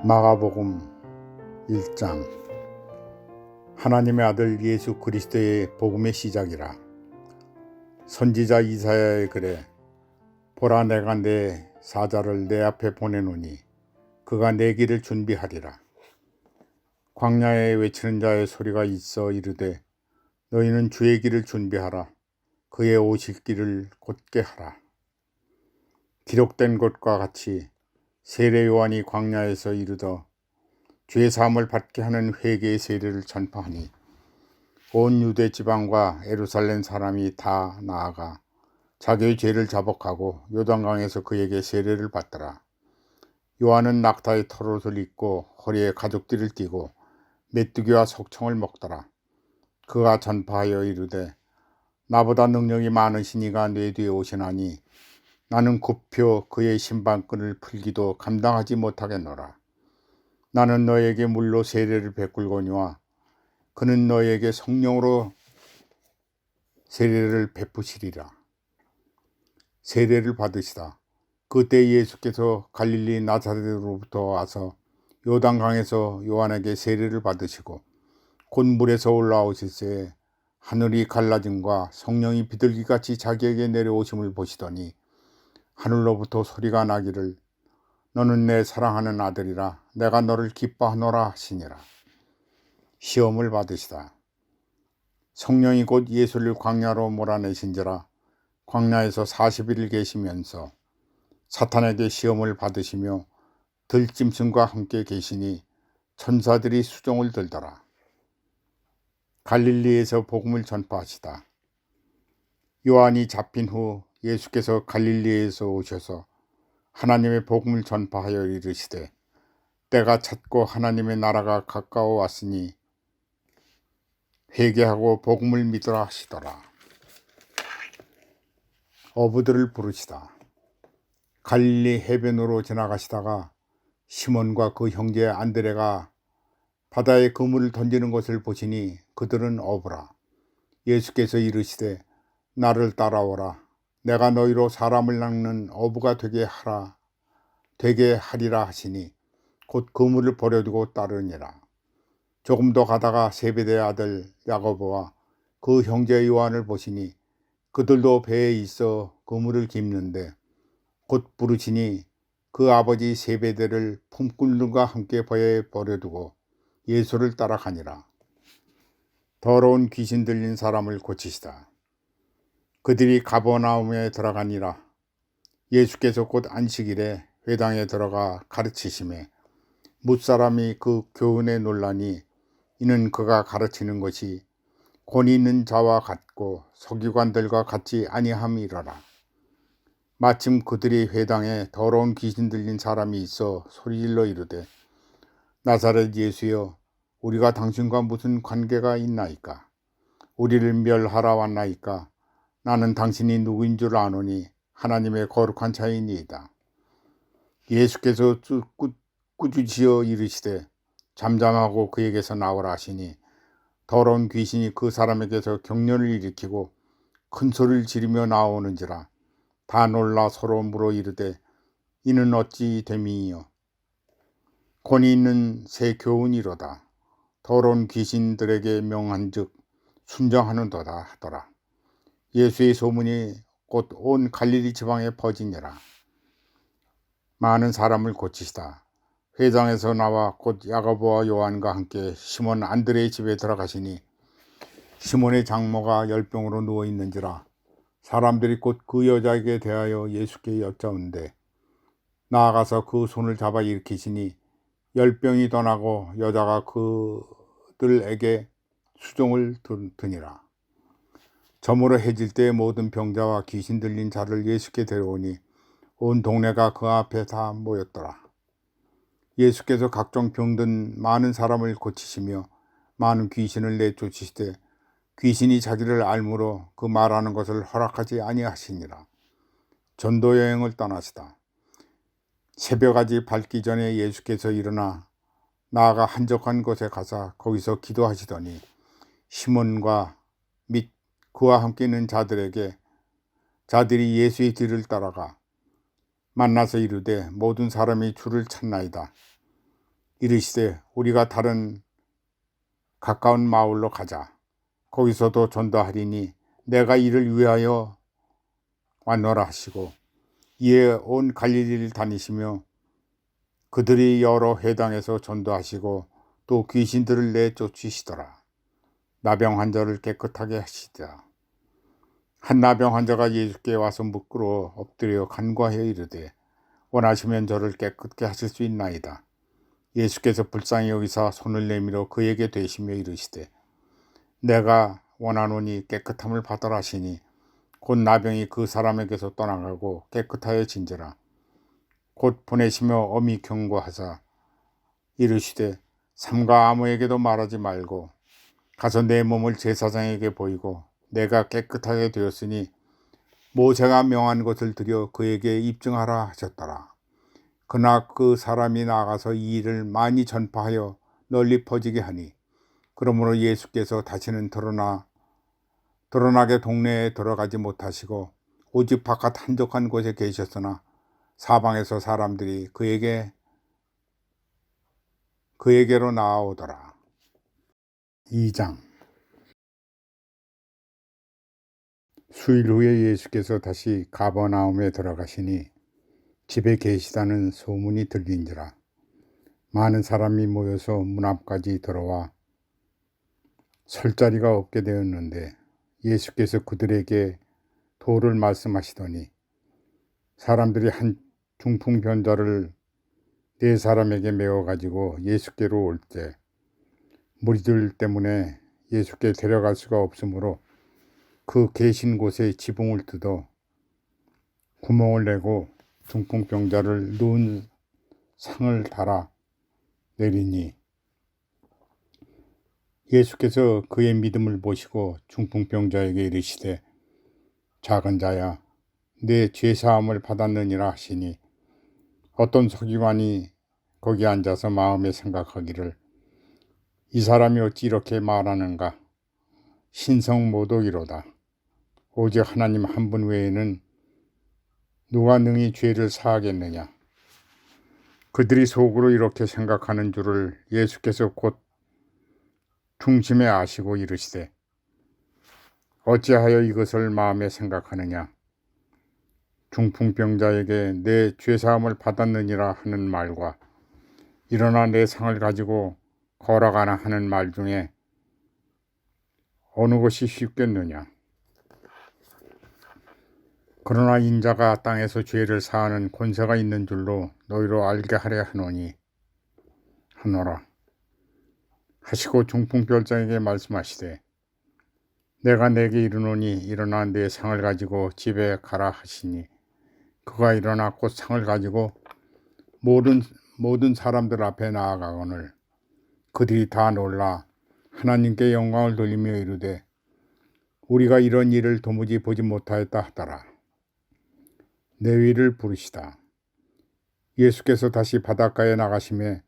마가복음 1장. 하나님의 아들 예수 그리스도의 복음의 시작이라. 선지자 이사야의 글에 보라, 내가 내 사자를 내 앞에 보내노니 그가 내 길을 준비하리라. 광야에 외치는 자의 소리가 있어 이르되 너희는 주의 길을 준비하라. 그의 오실 길을 곧게 하라. 기록된 것과 같이 세례 요한이 광야에서 이르더 죄 사함을 받게 하는 회개의 세례를 전파하니 온 유대 지방과 예루살렘 사람이 다 나아가 자기의 죄를 자복하고 요단강에서 그에게 세례를 받더라. 요한은 낙타의 털옷을 입고 허리에 가죽띠를 띠고 메뚜기와 석청을 먹더라. 그가 전파하여 이르되 나보다 능력이 많으신 이가 내 뒤에 오시나니 나는 굽혀 그의 신방끈을 풀기도 감당하지 못하겠노라. 나는 너에게 물로 세례를 베풀거니와 그는 너에게 성령으로 세례를 베푸시리라. 세례를 받으시다. 그때 예수께서 갈릴리 나사렛으로부터 와서 요단강에서 요한에게 세례를 받으시고 곧 물에서 올라오실새 하늘이 갈라짐과 성령이 비둘기같이 자기에게 내려오심을 보시더니 하늘로부터 소리가 나기를 너는 내 사랑하는 아들이라 내가 너를 기뻐하노라 하시니라. 시험을 받으시다. 성령이 곧 예수를 광야로 몰아내신지라 광야에서 40일 계시면서 사탄에게 시험을 받으시며 들짐승과 함께 계시니 천사들이 수종을 들더라. 갈릴리에서 복음을 전파하시다. 요한이 잡힌 후 예수께서 갈릴리에서 오셔서 하나님의 복음을 전파하여 이르시되 때가 찼고 하나님의 나라가 가까워 왔으니 회개하고 복음을 믿으라 하시더라. 어부들을 부르시다. 갈릴리 해변으로 지나가시다가 시몬과 그 형제 안드레가 바다에 그물을 던지는 것을 보시니 그들은 어부라. 예수께서 이르시되 나를 따라오라. 내가 너희로 사람을 낚는 어부가 되게 하리라 하시니 곧 그물을 버려두고 따르니라. 조금 더 가다가 세베대의 아들 야고보와 그 형제 요한을 보시니 그들도 배에 있어 그물을 깁는데 곧 부르시니 그 아버지 세베대를 품꾼들과 함께 배에 버려두고 예수를 따라가니라. 더러운 귀신 들린 사람을 고치시다. 그들이 가버나움에 들어가니라. 예수께서 곧 안식일에 회당에 들어가 가르치심에 뭇사람이 그 교훈에 놀라니 이는 그가 가르치는 것이 권위 있는 자와 같고 서기관들과 같지 아니함이러라. 마침 그들이 회당에 더러운 귀신 들린 사람이 있어 소리질러 이르되 나사렛 예수여, 우리가 당신과 무슨 관계가 있나이까? 우리를 멸하러 왔나이까? 나는 당신이 누구인 줄 아노니 하나님의 거룩한 자이니이다. 예수께서 꾸짖으시어 이르시되 잠잠하고 그에게서 나오라 하시니 더러운 귀신이 그 사람에게서 격렬을 일으키고 큰 소리를 지르며 나오는지라. 다 놀라 서로 물어 이르되 이는 어찌 됨이요? 권위 있는 새 교훈이로다. 더러운 귀신들에게 명한즉 순정하는도다 하더라. 예수의 소문이 곧 온 갈릴리 지방에 퍼지니라. 많은 사람을 고치시다. 회당에서 나와 곧 야고보와 요한과 함께 시몬 안드레의 집에 들어가시니 시몬의 장모가 열병으로 누워 있는지라. 사람들이 곧 그 여자에게 대하여 예수께 여짜온대 나아가서 그 손을 잡아 일으키시니 열병이 떠나고 여자가 그들에게 수종을 드니라. 저물어 해질 때 모든 병자와 귀신 들린 자를 예수께 데려오니 온 동네가 그 앞에 다 모였더라. 예수께서 각종 병든 많은 사람을 고치시며 많은 귀신을 내쫓으시되 귀신이 자기를 알므로 그 말하는 것을 허락하지 아니하시니라. 전도 여행을 떠나시다. 새벽까지 밝기 전에 예수께서 일어나 나아가 한적한 곳에 가서 거기서 기도하시더니 시몬과 및 그와 함께 있는 자들이 예수의 뒤를 따라가 만나서 이르되 모든 사람이 주를 찾나이다. 이르시되 우리가 다른 가까운 마을로 가자. 거기서도 전도하리니 내가 이를 위하여 왔노라 하시고, 이에 온 갈릴리를 다니시며 그들이 여러 회당에서 전도하시고 또 귀신들을 내쫓으시더라. 나병 환자를 깨끗하게 하시더라. 한 나병 환자가 예수께 와서 묻고 엎드려 간구하여 이르되 원하시면 저를 깨끗게 하실 수 있나이다. 예수께서 불쌍히 여기사 손을 내밀어 그에게 대시며 이르시되 내가 원하노니 깨끗함을 받으라 하시니 곧 나병이 그 사람에게서 떠나가고 깨끗하여 진저라. 곧 보내시며 엄히 경고하사 이르시되 삼가 아무에게도 말하지 말고 가서 내 몸을 제사장에게 보이고 내가 깨끗하게 되었으니 모세가 명한 것을 드려 그에게 입증하라 하셨더라. 그러나 그 사람이 나가서 이 일을 많이 전파하여 널리 퍼지게 하니 그러므로 예수께서 다시는 드러나게 동네에 들어가지 못하시고 오직 바깥 한적한 곳에 계셨으나 사방에서 사람들이 그에게로 나아오더라. 2장. 수일 후에 예수께서 다시 가버나움에 들어가시니 집에 계시다는 소문이 들린지라. 많은 사람이 모여서 문 앞까지 들어와 설 자리가 없게 되었는데 예수께서 그들에게 도를 말씀하시더니 사람들이 한 중풍병자를 4사람에게 메워 가지고 예수께로 올 때 무리들 때문에 예수께 데려갈 수가 없으므로 그 계신 곳에 지붕을 뜯어 구멍을 내고 중풍병자를 누운 상을 달아 내리니 예수께서 그의 믿음을 보시고 중풍병자에게 이르시되 작은 자야 내 죄사함을 받았느니라 하시니 어떤 서기관이 거기 앉아서 마음에 생각하기를 이 사람이 어찌 이렇게 말하는가. 신성모독이로다. 오직 하나님 한 분 외에는 누가 능히 죄를 사하겠느냐. 그들이 속으로 이렇게 생각하는 줄을 예수께서 곧 중심에 아시고 이르시되 어찌하여 이것을 마음에 생각하느냐. 중풍병자에게 내 죄사함을 받았느니라 하는 말과 일어나 내 상을 가지고 걸어가나 하는 말 중에 어느 것이 쉽겠느냐. 그러나 인자가 땅에서 죄를 사하는 권세가 있는 줄로 너희로 알게 하려 하노라 하시고 중풍병자에게 말씀하시되 내가 내게 이르노니 일어나 내 상을 가지고 집에 가라 하시니 그가 일어나 곧 상을 가지고 모든 사람들 앞에 나아가거늘 그들이 다 놀라 하나님께 영광을 돌리며 이르되 우리가 이런 일을 도무지 보지 못하였다 하더라. 레위를 부르시다. 예수께서 다시 바닷가에 나가심에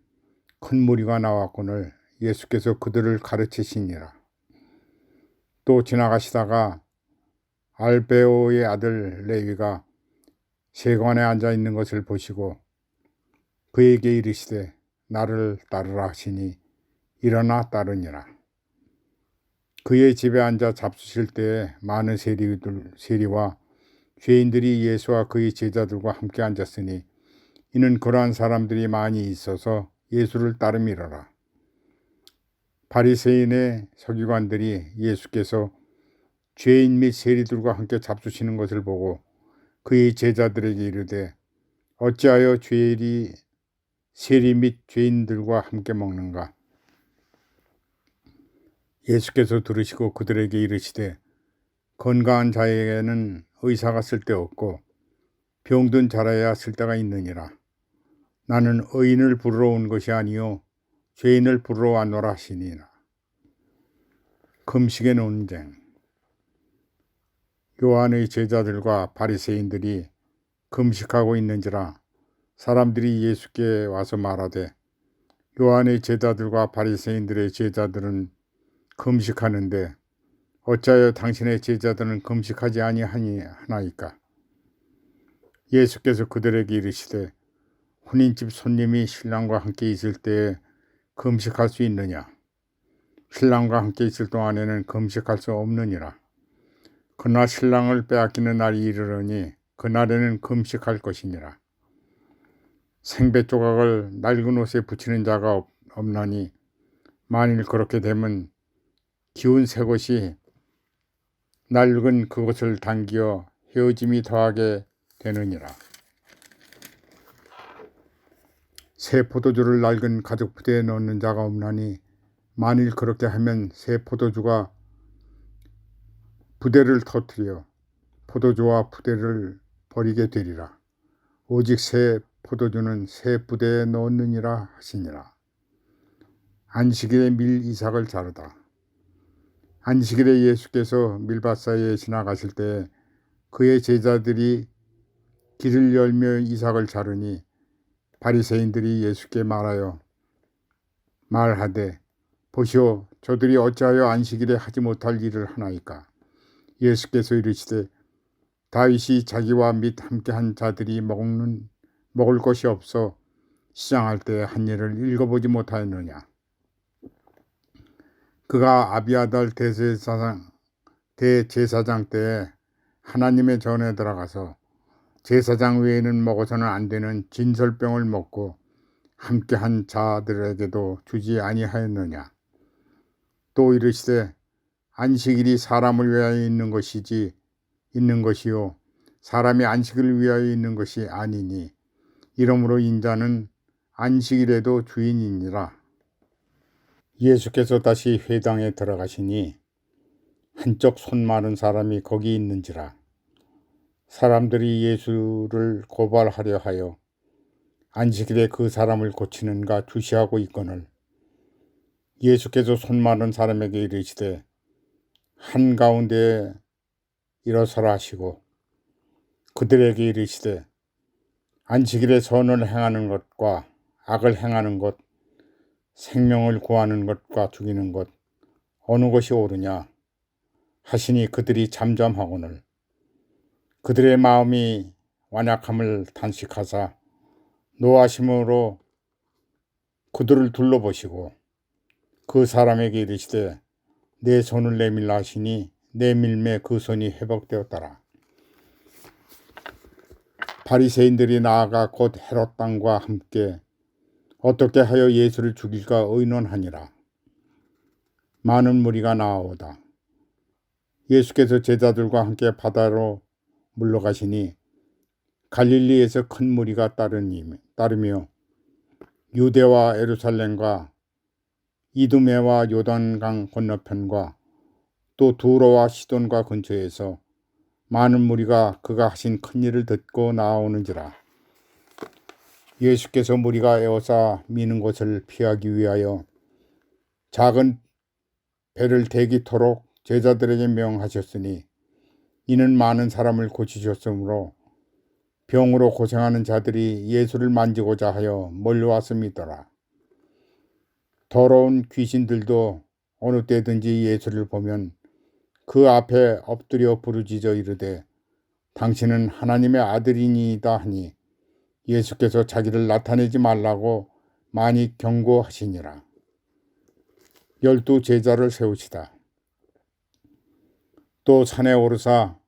큰 무리가 나왔거늘 예수께서 그들을 가르치시니라. 또 지나가시다가 알베오의 아들 레위가 세관에 앉아 있는 것을 보시고 그에게 이르시되 나를 따르라 하시니 일어나 따르니라. 그의 집에 앉아 잡수실 때에 많은 세리와 죄인들이 예수와 그의 제자들과 함께 앉았으니 이는 그러한 사람들이 많이 있어서 예수를 따름이로라. 바리새인의 서기관들이 예수께서 죄인 및 세리들과 함께 잡수시는 것을 보고 그의 제자들에게 이르되 어찌하여 세리 및 죄인들과 함께 먹는가. 예수께서 들으시고 그들에게 이르시되 건강한 자에게는 의사가 쓸데없고 병든 자라야 쓸데가 있느니라. 나는 의인을 부르러 온 것이 아니요 죄인을 부르러 왔노라 하시니라. 금식의 논쟁. 요한의 제자들과 바리새인들이 금식하고 있는지라 사람들이 예수께 와서 말하되 요한의 제자들과 바리새인들의 제자들은 금식하는데 어찌하여 당신의 제자들은 금식하지 아니하나이까. 예수께서 그들에게 이르시되 혼인집 손님이 신랑과 함께 있을 때에 금식할 수 있느냐? 신랑과 함께 있을 동안에는 금식할 수 없느니라. 그러나 신랑을 빼앗기는 날이 이르러니 그날에는 금식할 것이니라. 생배 조각을 낡은 옷에 붙이는 자가 없나니 만일 그렇게 되면 기운 새 것이 낡은 그것을 당기어 헤어짐이 더하게 되느니라. 새 포도주를 낡은 가죽 부대에 넣는 자가 없나니 만일 그렇게 하면 새 포도주가 부대를 터뜨려 포도주와 부대를 버리게 되리라. 오직 새 포도주는 새 부대에 넣느니라 하시니라. 안식일에 밀 이삭을 자르다. 안식일에 예수께서 밀밭 사이에 지나가실 때 그의 제자들이 길을 열며 이삭을 자르니 바리새인들이 예수께 말하되 보시오, 저들이 어찌하여 안식일에 하지 못할 일을 하나이까? 예수께서 이르시되 다윗이 자기와 및 함께한 자들이 먹을 것이 없어 시장할 때 한 일을 읽어보지 못하였느냐? 그가 아비아달 대제사장 때에 하나님의 전에 들어가서 제사장 외에는 먹어서는 안 되는 진설병을 먹고 함께한 자들에게도 주지 아니하였느냐? 또 이르시되 안식일이 사람을 위하여 있는 것이요 사람이 안식을 위하여 있는 것이 아니니 이러므로 인자는 안식일에도 주인이니라. 예수께서 다시 회당에 들어가시니 한쪽 손 마른 사람이 거기 있는지라. 사람들이 예수를 고발하려 하여 안식일에 그 사람을 고치는가 주시하고 있거늘 예수께서 손 마른 사람에게 이르시되 한가운데에 일어서라 하시고 그들에게 이르시되 안식일에 선을 행하는 것과 악을 행하는 것, 생명을 구하는 것과 죽이는 것 어느 것이 옳으냐 하시니 그들이 잠잠하거늘 그들의 마음이 완약함을 탄식하사 노하심으로 그들을 둘러보시고 그 사람에게 이르시되 내 손을 내밀라 하시니 내밀매 그 손이 회복되었더라. 바리새인들이 나아가 곧 헤롯 왕과 함께 어떻게 하여 예수를 죽일까 의논하니라. 많은 무리가 나아오다. 예수께서 제자들과 함께 바다로 물러가시니 갈릴리에서 큰 무리가 따르며 유대와 예루살렘과 이두메와 요단강 건너편과 또 두로와 시돈과 근처에서 많은 무리가 그가 하신 큰 일을 듣고 나아오는지라. 예수께서 무리가 에워싸 미는 것을 피하기 위하여 작은 배를 대기토록 제자들에게 명하셨으니 이는 많은 사람을 고치셨으므로 병으로 고생하는 자들이 예수를 만지고자 하여 몰려왔음이더라. 더러운 귀신들도 어느 때든지 예수를 보면 그 앞에 엎드려 부르짖어 이르되 당신은 하나님의 아들이니이다 하니 예수께서 자기를 나타내지 말라고 많이 경고하시니라. 12 제자를 세우시다. 또 산에 오르사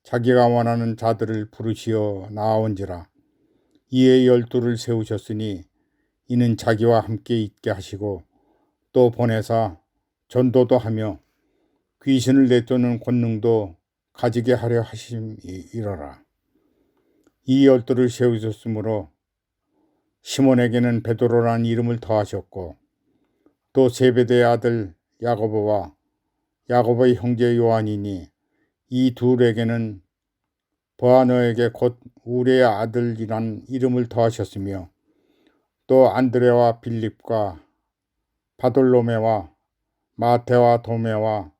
자기가 원하는 자들을 부르시어 나아온지라. 이에 12를 세우셨으니 이는 자기와 함께 있게 하시고 또 보내사 전도도 하며 귀신을 내쫓는 권능도 가지게 하려 하심이러라. 이 12를 세우셨으므로 시몬에게는 베드로라는 이름을 더하셨고 또 세베대의 아들 야고보와 야고보의 형제 요한이니 이 둘에게는 보아너에게 곧 우레의 아들이란 이름을 더하셨으며 또 안드레와 빌립과 바돌로메와 마테와 도메와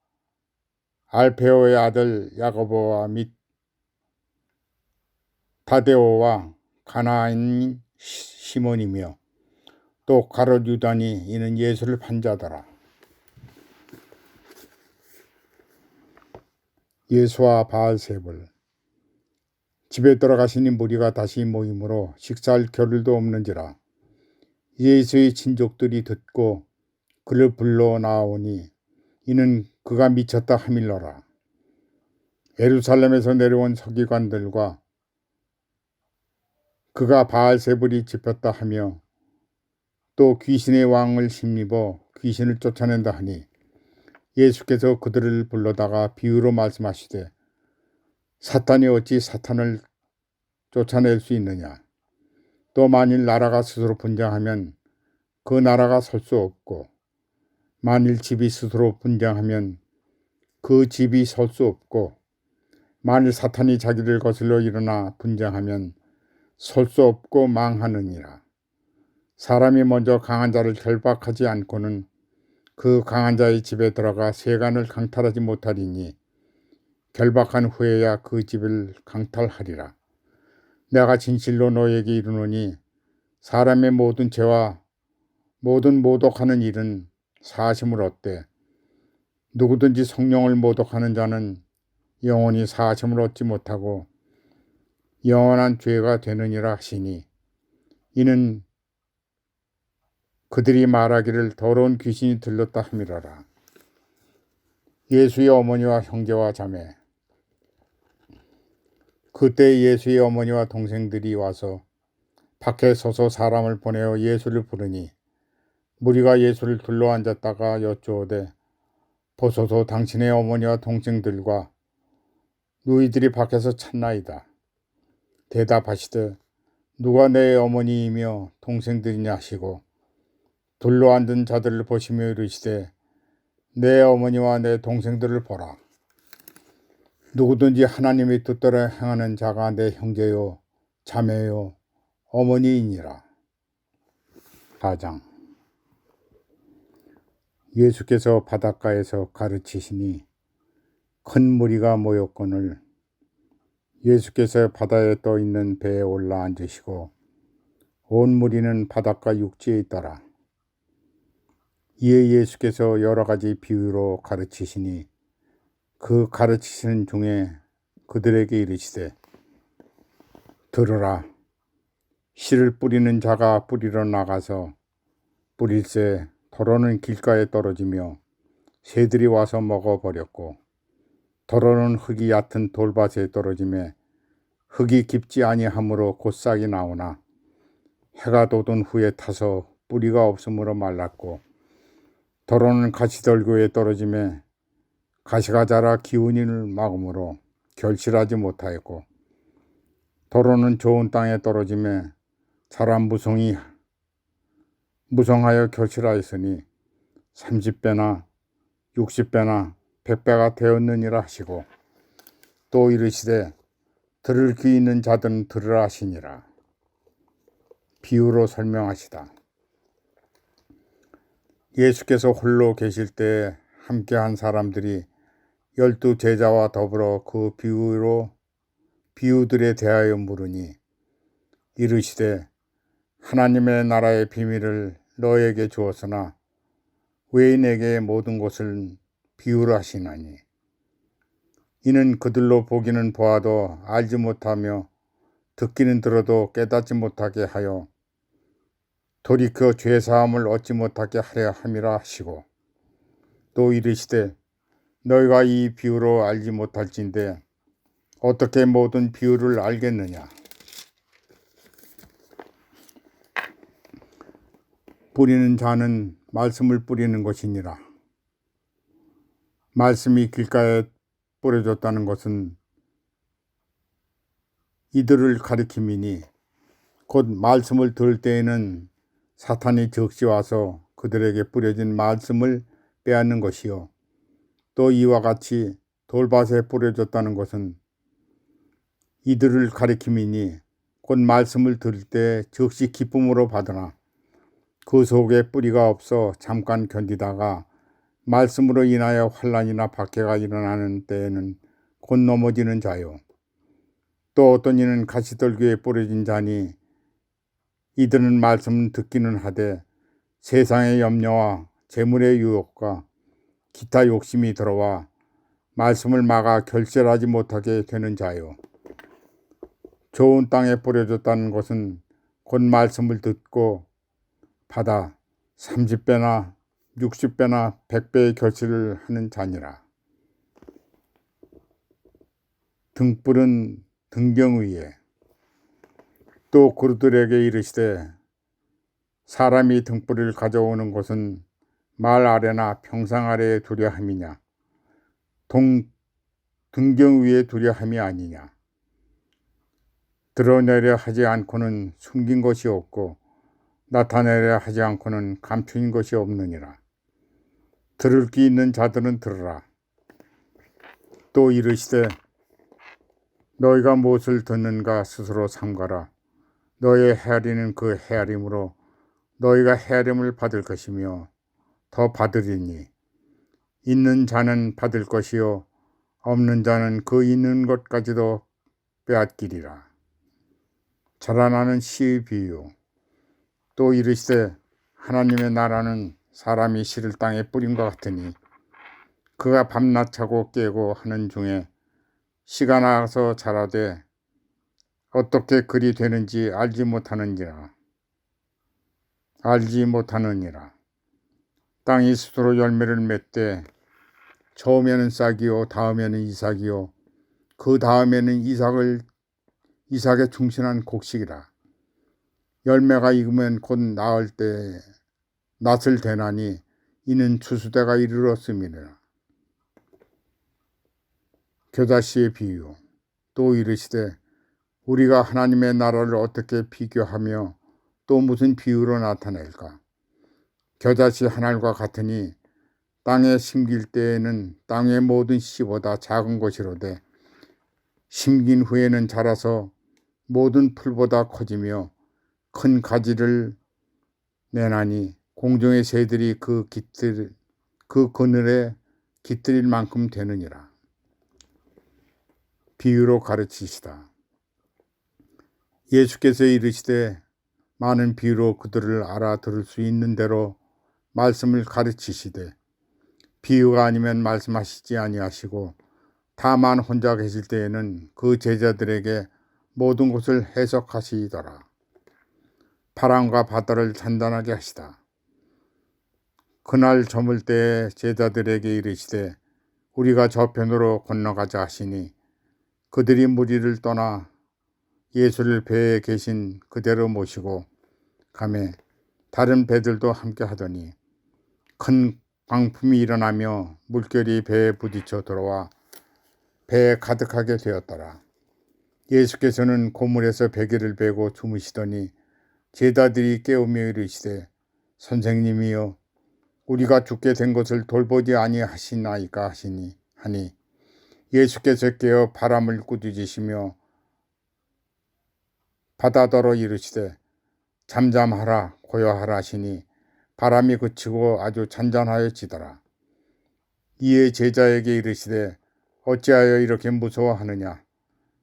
알페오의 아들 야고보와 및 다데오와 가나안인 시몬이며 또 가롯 유다니 이는 예수를 판 자더라. 예수와 바알세불. 집에 들어가시니 무리가 다시 모이므로 식사할 겨를도 없는지라. 예수의 친족들이 듣고 그를 불러 나오니 이는 그가 미쳤다 하밀러라. 예루살렘에서 내려온 서기관들과 그가 바알세불이 집혔다 하며 또 귀신의 왕을 힘입어 귀신을 쫓아낸다 하니 예수께서 그들을 불러다가 비유로 말씀하시되 사탄이 어찌 사탄을 쫓아낼 수 있느냐. 또 만일 나라가 스스로 분쟁하면 그 나라가 설 수 없고 만일 집이 스스로 분쟁하면 그 집이 설 수 없고 만일 사탄이 자기를 거슬러 일어나 분쟁하면 설 수 없고 망하느니라. 사람이 먼저 강한 자를 결박하지 않고는 그 강한 자의 집에 들어가 세간을 강탈하지 못하리니 결박한 후에야 그 집을 강탈하리라. 내가 진실로 너에게 이르노니 사람의 모든 죄와 모든 모독하는 일은 사심을 얻되 누구든지 성령을 모독하는 자는 영원히 사심을 얻지 못하고 영원한 죄가 되느니라 하시니 이는 그들이 말하기를 더러운 귀신이 들렸다 함이라라. 예수의 어머니와 형제와 자매. 그때 예수의 어머니와 동생들이 와서 밖에 서서 사람을 보내어 예수를 부르니 무리가 예수를 둘러앉았다가 여쭈어대 보소서 당신의 어머니와 동생들과 누이들이 밖에서 찾나이다. 대답하시되 누가 내 어머니이며 동생들이냐 하시고 둘러앉은 자들을 보시며 이르시되 내 어머니와 내 동생들을 보라. 누구든지 하나님의 뜻대로 행하는 자가 내 형제요 자매요 어머니이니라. 4장. 예수께서 바닷가에서 가르치시니 큰 무리가 모였거늘 예수께서 바다에 떠 있는 배에 올라 앉으시고 온 무리는 바닷가 육지에 있더라. 이에 예수께서 여러 가지 비유로 가르치시니 그 가르치시는 중에 그들에게 이르시되 들으라. 씨를 뿌리는 자가 뿌리러 나가서 뿌릴새 더러는 길가에 떨어지며 새들이 와서 먹어버렸고 더러는 흙이 얕은 돌밭에 떨어지매 흙이 깊지 아니하므로 곧 싹이 나오나 해가 돋은 후에 타서 뿌리가 없으므로 말랐고 더러는 가시떨교에 떨어지매 가시가 자라 기운을 막으므로 결실하지 못하였고 더러는 좋은 땅에 떨어지매 자라 무성하여 결실하였으니 30배나 60배나 100배가 되었느니라 하시고 또 이르시되 들을 귀 있는 자들은 들으라 하시니라. 비유로 설명하시다. 예수께서 홀로 계실 때 함께한 사람들이 12 제자와 더불어 그 비유들에 대하여 물으니 이르시되 하나님의 나라의 비밀을 너에게 주었으나 왜 내게 모든 것을 비유로 하시나니 이는 그들로 보기는 보아도 알지 못하며 듣기는 들어도 깨닫지 못하게 하여 돌이켜 죄사함을 얻지 못하게 하려 함이라 하시고 또 이르시되 너희가 이 비유로 알지 못할진대 어떻게 모든 비유를 알겠느냐. 뿌리는 자는 말씀을 뿌리는 것이니라. 말씀이 길가에 뿌려졌다는 것은 이들을 가리킴이니 곧 말씀을 들을 때에는 사탄이 적시 와서 그들에게 뿌려진 말씀을 빼앗는 것이요 또 이와 같이 돌밭에 뿌려졌다는 것은 이들을 가리킴이니 곧 말씀을 들을 때 적시 기쁨으로 받으나 그 속에 뿌리가 없어 잠깐 견디다가 말씀으로 인하여 환난이나 박해가 일어나는 때에는 곧 넘어지는 자요 또 어떤 이는 가시떨기에 뿌려진 자니 이들은 말씀을 듣기는 하되 세상의 염려와 재물의 유혹과 기타 욕심이 들어와 말씀을 막아 결실하지 못하게 되는 자요 좋은 땅에 뿌려졌다는 것은 곧 말씀을 듣고 받아 30배나 60배나 100배의 결실을 하는 자니라. 등불은 등경 위에. 또 그들에게 이르시되 사람이 등불을 가져오는 곳은 말 아래나 평상 아래에 두려 함이냐 등경 위에 두려 함이 아니냐. 드러내려 하지 않고는 숨긴 것이 없고 나타내려 하지 않고는 감춘 것이 없느니라. 들을 귀 있는 자들은 들으라. 또 이르시되 너희가 무엇을 듣는가 스스로 삼가라. 너의 헤아리는 그 헤아림으로 너희가 헤아림을 받을 것이며 더 받으리니 있는 자는 받을 것이요 없는 자는 그 있는 것까지도 빼앗기리라. 자라나는 씨의 비유. 또 이르시되 하나님의 나라는 사람이 씨를 땅에 뿌린것 같으니 그가 밤낮 자고 깨고 하는 중에 씨가 나서 자라되 어떻게 그리 되는지 알지 못하느니라. 땅이 스스로 열매를 맺되 처음에는 싹이요 다음에는 이삭이요 그 다음에는 이삭에 충신한 곡식이라. 열매가 익으면 곧 낫을 대나니 이는 추수대가 이르렀음이니라. 겨자씨의 비유. 또 이르시되 우리가 하나님의 나라를 어떻게 비교하며 또 무슨 비유로 나타낼까? 겨자씨 한 알과 같으니 땅에 심길 때에는 땅의 모든 씨보다 작은 것이로되 심긴 후에는 자라서 모든 풀보다 커지며 큰 가지를 내나니 공중의 새들이 그 그늘에 깃들일 만큼 되느니라. 비유로 가르치시다. 예수께서 이르시되 많은 비유로 그들을 알아들을 수 있는 대로 말씀을 가르치시되 비유가 아니면 말씀하시지 아니하시고 다만 혼자 계실 때에는 그 제자들에게 모든 것을 해석하시더라. 바람과 바다를 단단하게 하시다. 그날 저물 때에 제자들에게 이르시되 우리가 저편으로 건너가자 하시니 그들이 무리를 떠나 예수를 배에 계신 그대로 모시고 가매 다른 배들도 함께 하더니 큰 광풍이 일어나며 물결이 배에 부딪혀 들어와 배에 가득하게 되었더라. 예수께서는 고물에서 베개를 베고 주무시더니 제자들이 깨우며 이르시되 선생님이여 우리가 죽게 된 것을 돌보지 아니하시나이까 하니 예수께서 깨어 바람을 꾸짖으시며 바다더러 이르시되 잠잠하라 고요하라 하시니 바람이 그치고 아주 잔잔하여지더라. 이에 제자에게 이르시되 어찌하여 이렇게 무서워하느냐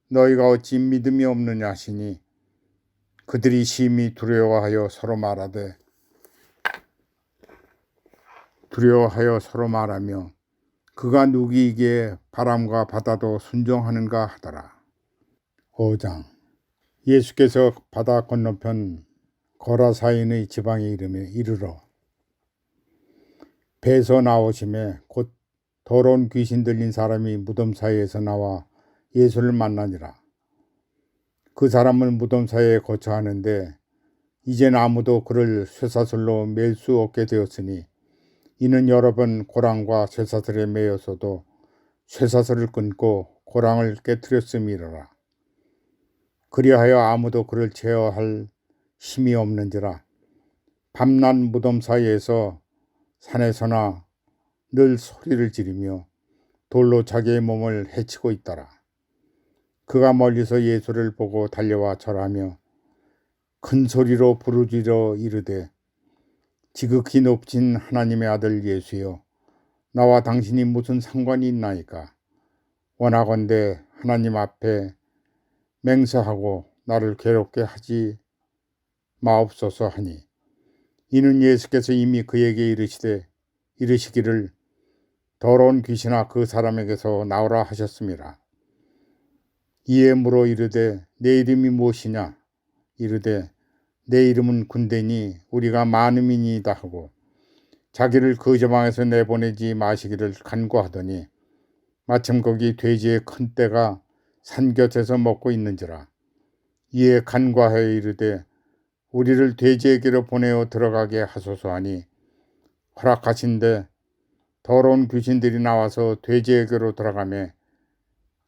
너희가 어찌 믿음이 없느냐 하시니 그들이 심히 두려워하여 서로 말하며 그가 누구이기에 바람과 바다도 순종하는가 하더라. 5장. 예수께서 바다 건너편 거라사인의 지방에 이르러 배에서 나오심에 곧 더러운 귀신 들린 사람이 무덤 사이에서 나와 예수를 만나니라. 그 사람은 무덤 사이에 거처하는데 이젠 아무도 그를 쇠사슬로 맬 수 없게 되었으니 이는 여러 번 고랑과 쇠사슬에 매여서도 쇠사슬을 끊고 고랑을 깨뜨렸음이로라. 그리하여 아무도 그를 제어할 힘이 없는지라. 밤낮 무덤 사이에서 산에서나 늘 소리를 지르며 돌로 자기의 몸을 해치고 있더라. 그가 멀리서 예수를 보고 달려와 절하며 큰 소리로 부르짖어 이르되 지극히 높으신 하나님의 아들 예수여 나와 당신이 무슨 상관이 있나이까. 원하건대 하나님 앞에 맹세하고 나를 괴롭게 하지 마옵소서 하니 이는 예수께서 이미 그에게 이르시기를 더러운 귀신아 그 사람에게서 나오라 하셨습니다. 이에 물어 이르되 내 이름이 무엇이냐. 이르되 내 이름은 군대니 우리가 많음이니이다 하고 자기를 그 저방에서 내보내지 마시기를 간구하더니 마침 거기 돼지의 큰 떼가 산 곁에서 먹고 있는지라. 이에 간과하여 이르되 우리를 돼지에게로 보내어 들어가게 하소서 하니 허락하신데 더러운 귀신들이 나와서 돼지에게로 들어가매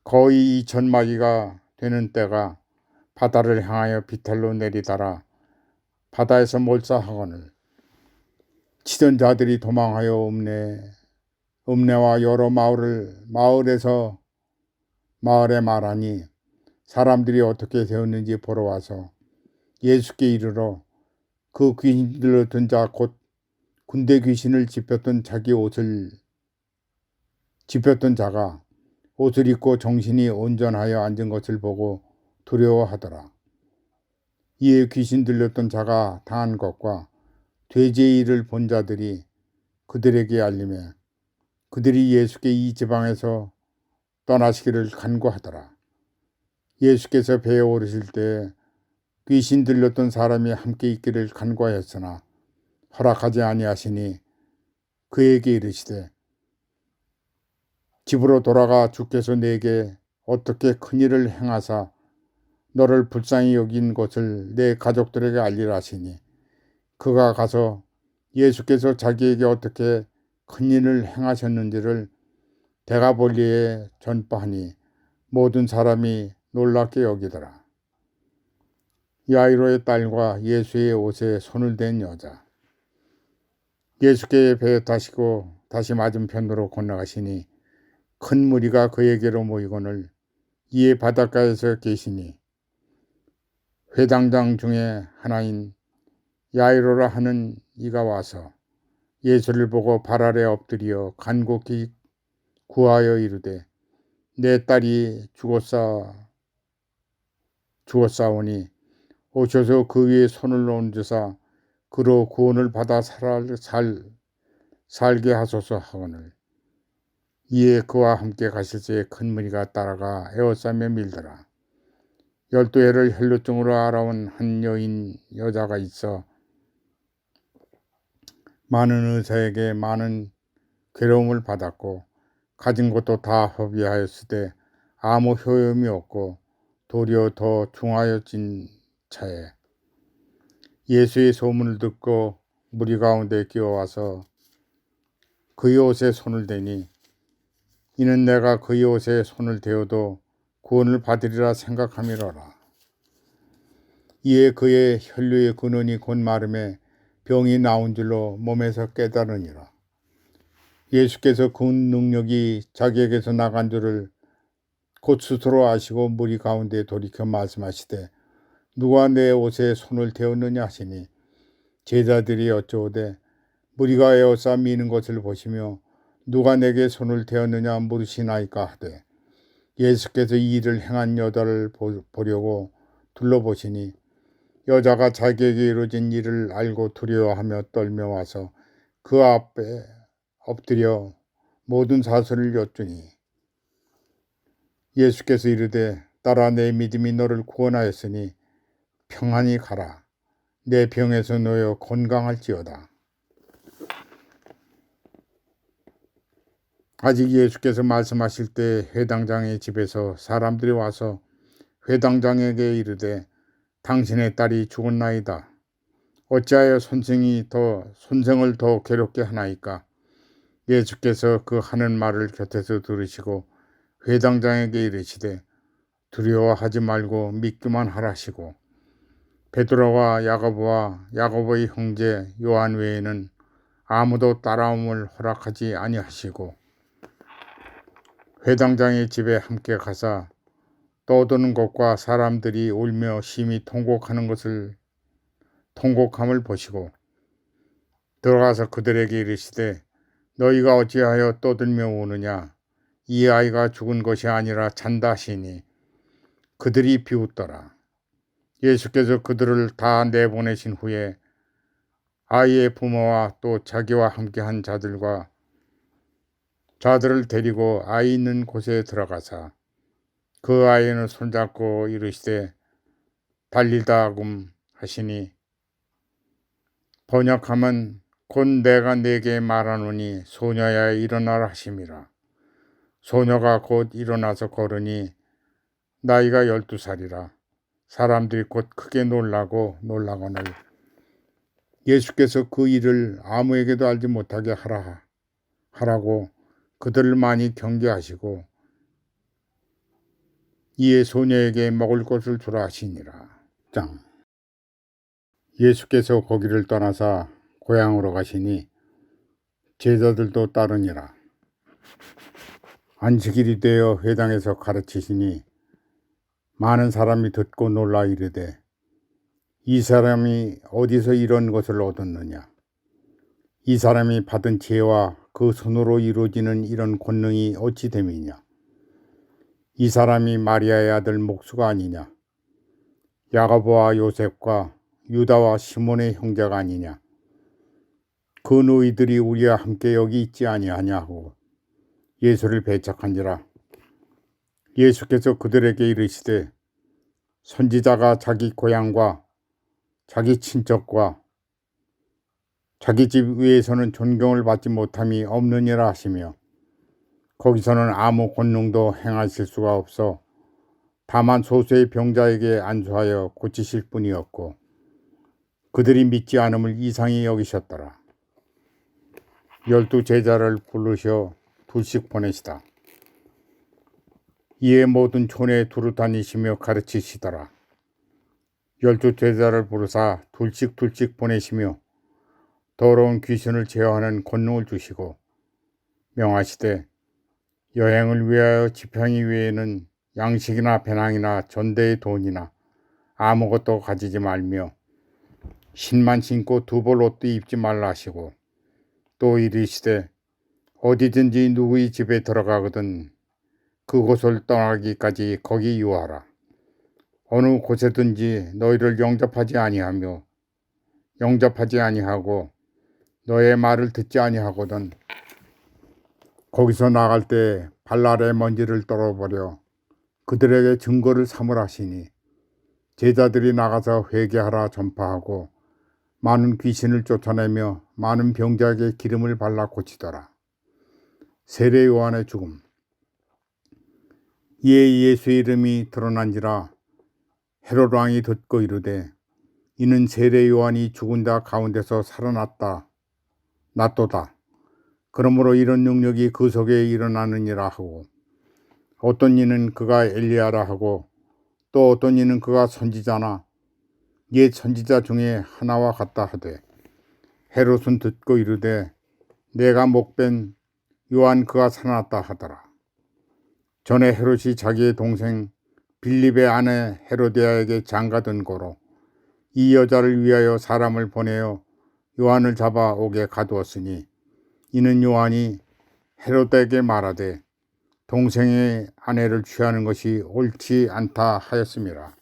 거의 2,000마리가 되는 떼가 바다를 향하여 비탈로 내리달아 바다에서 몰사하거늘 치던 자들이 도망하여 읍내와 여러 마을에 말하니 사람들이 어떻게 되었는지 보러 와서 예수께 이르러 그 귀신 들렸던 자 곧 군대 귀신을 짚었던 자가 옷을 입고 정신이 온전하여 앉은 것을 보고 두려워하더라. 이에 귀신 들렸던 자가 당한 것과 돼지의 일을 본 자들이 그들에게 알리매 그들이 예수께 이 지방에서 떠나시기를 간구하더라. 예수께서 배에 오르실 때 귀신 들렸던 사람이 함께 있기를 간구하였으나 허락하지 아니하시니 그에게 이르시되 집으로 돌아가 주께서 내게 어떻게 큰일을 행하사 너를 불쌍히 여긴 것을 내 가족들에게 알리라 하시니 그가 가서 예수께서 자기에게 어떻게 큰일을 행하셨는지를 데가볼리에 전파하니 모든 사람이 놀랍게 여기더라. 야이로의 딸과 예수의 옷에 손을 댄 여자. 예수께 배에 타시고 다시 맞은편으로 건너가시니 큰 무리가 그에게로 모이거늘 이에 바닷가에서 계시니 회당장 중에 하나인 야이로라 하는 이가 와서 예수를 보고 발 아래 엎드려 간곡히 구하여 이르되 내 딸이 죽었사오니 오셔서 그 위에 손을 얹으사 그로 구원을 받아 살게 하소서 하거늘 이에 그와 함께 가실새 큰 무리가 따라가 에워싸며 밀더라. 12해를 혈루증으로 알아온 한 여자가 있어 많은 의사에게 많은 괴로움을 받았고 가진 것도 다 허비하였으되 아무 효험이 없고 도리어 더 중하여진 차에 예수의 소문을 듣고 무리 가운데 끼어와서 그의 옷에 손을 대니 이는 내가 그의 옷에 손을 대어도 구원을 받으리라 생각함이로라. 이에 그의 혈류의 근원이 곧 마름에 병이 나온 줄로 몸에서 깨달으니라. 예수께서 그 능력이 자기에게서 나간 줄을 곧 스스로 아시고 무리 가운데 돌이켜 말씀하시되 누가 내 옷에 손을 대었느냐 하시니 제자들이 여쭈오되 무리가 에워싸 미는 것을 보시며 누가 내게 손을 대었느냐 물으시나이까 하되 예수께서 이 일을 행한 여자를 보려고 둘러보시니 여자가 자기에게 이루어진 일을 알고 두려워하며 떨며 와서 그 앞에 엎드려 모든 사실을 여쭈니 예수께서 이르되 딸아 내 믿음이 너를 구원하였으니 평안히 가라. 내 병에서 놓여 건강할지어다. 아직 예수께서 말씀하실 때 회당장의 집에서 사람들이 와서 회당장에게 이르되 당신의 딸이 죽었나이다. 어찌하여 손생을 더 괴롭게 하나이까? 예수께서 그 하는 말을 곁에서 들으시고 회당장에게 이르시되 두려워하지 말고 믿기만 하라시고 베드로와 야고보의 형제 요한 외에는 아무도 따라옴을 허락하지 아니하시고 회당장의 집에 함께 가사 떠드는 것과 사람들이 울며 심히 통곡함을 보시고 들어가서 그들에게 이르시되 너희가 어찌하여 떠들며 우느냐? 이 아이가 죽은 것이 아니라 잔다 하시니 그들이 비웃더라. 예수께서 그들을 다 내보내신 후에 아이의 부모와 또 자기와 함께한 자들을 데리고 아이 있는 곳에 들어가사 그 아이는 손잡고 이르시되 달리다금 하시니 번역하면 곧 내가 네게 말하노니 소녀야 일어나라 하심이라. 소녀가 곧 일어나서 걸으니 나이가 12살이라. 사람들이 곧 크게 놀라거늘 예수께서 그 일을 아무에게도 알지 못하게 하라고 그들을 많이 경계하시고 이에 소녀에게 먹을 것을 주라 하시니라. 예수께서 거기를 떠나사 고향으로 가시니 제자들도 따르니라. 안식일이 되어 회당에서 가르치시니 많은 사람이 듣고 놀라 이르되 이 사람이 어디서 이런 것을 얻었느냐. 이 사람이 받은 지혜와 그 손으로 이루어지는 이런 권능이 어찌 됨이냐. 이 사람이 마리아의 아들 목수가 아니냐. 야고보와 요셉과 유다와 시몬의 형제가 아니냐. 그 너희들이 우리와 함께 여기 있지 아니하냐 하고 예수를 배척한지라. 예수께서 그들에게 이르시되 선지자가 자기 고향과 자기 친척과 자기 집 위에서는 존경을 받지 못함이 없느니라 하시며 거기서는 아무 권능도 행하실 수가 없어 다만 소수의 병자에게 안수하여 고치실 뿐이었고 그들이 믿지 않음을 이상히 여기셨더라. 12 제자를 부르셔 둘씩 보내시다. 이에 모든 촌에 두루 다니시며 가르치시더라. 12 제자를 부르사 둘씩 보내시며 더러운 귀신을 제어하는 권능을 주시고 명하시되 여행을 위하여 지팡이 외에는 양식이나 배낭이나 전대의 돈이나 아무것도 가지지 말며 신만 신고 두벌 옷도 입지 말라 하시고 또 이르시되 어디든지 누구의 집에 들어가거든 그곳을 떠나기까지 거기 유하라. 어느 곳에든지 너희를 영접하지 아니하고 너의 말을 듣지 아니하거든 거기서 나갈 때 발날의 먼지를 떨어버려 그들에게 증거를 삼으라 하시니 제자들이 나가서 회개하라 전파하고 많은 귀신을 쫓아내며 많은 병자에게 기름을 발라 고치더라. 세례 요한의 죽음. 이에 예수의 이름이 드러난지라 헤롯 왕이 듣고 이르되 이는 세례 요한이 죽은 자 가운데서 살아났다. 낫도다. 그러므로 이런 능력이 그 속에 일어나느니라 하고 어떤 이는 그가 엘리야라 하고 또 어떤 이는 그가 선지자나 옛 선지자 중에 하나와 같다 하되 헤롯은 듣고 이르되 내가 목벤 요한 그가 살아났다 하더라. 전에 헤롯이 자기의 동생 빌립의 아내 헤로디아에게 장가든 고로 이 여자를 위하여 사람을 보내어 요한을 잡아 옥에 가두었으니 이는 요한이 헤롯에게 말하되 동생의 아내를 취하는 것이 옳지 않다 하였음이라.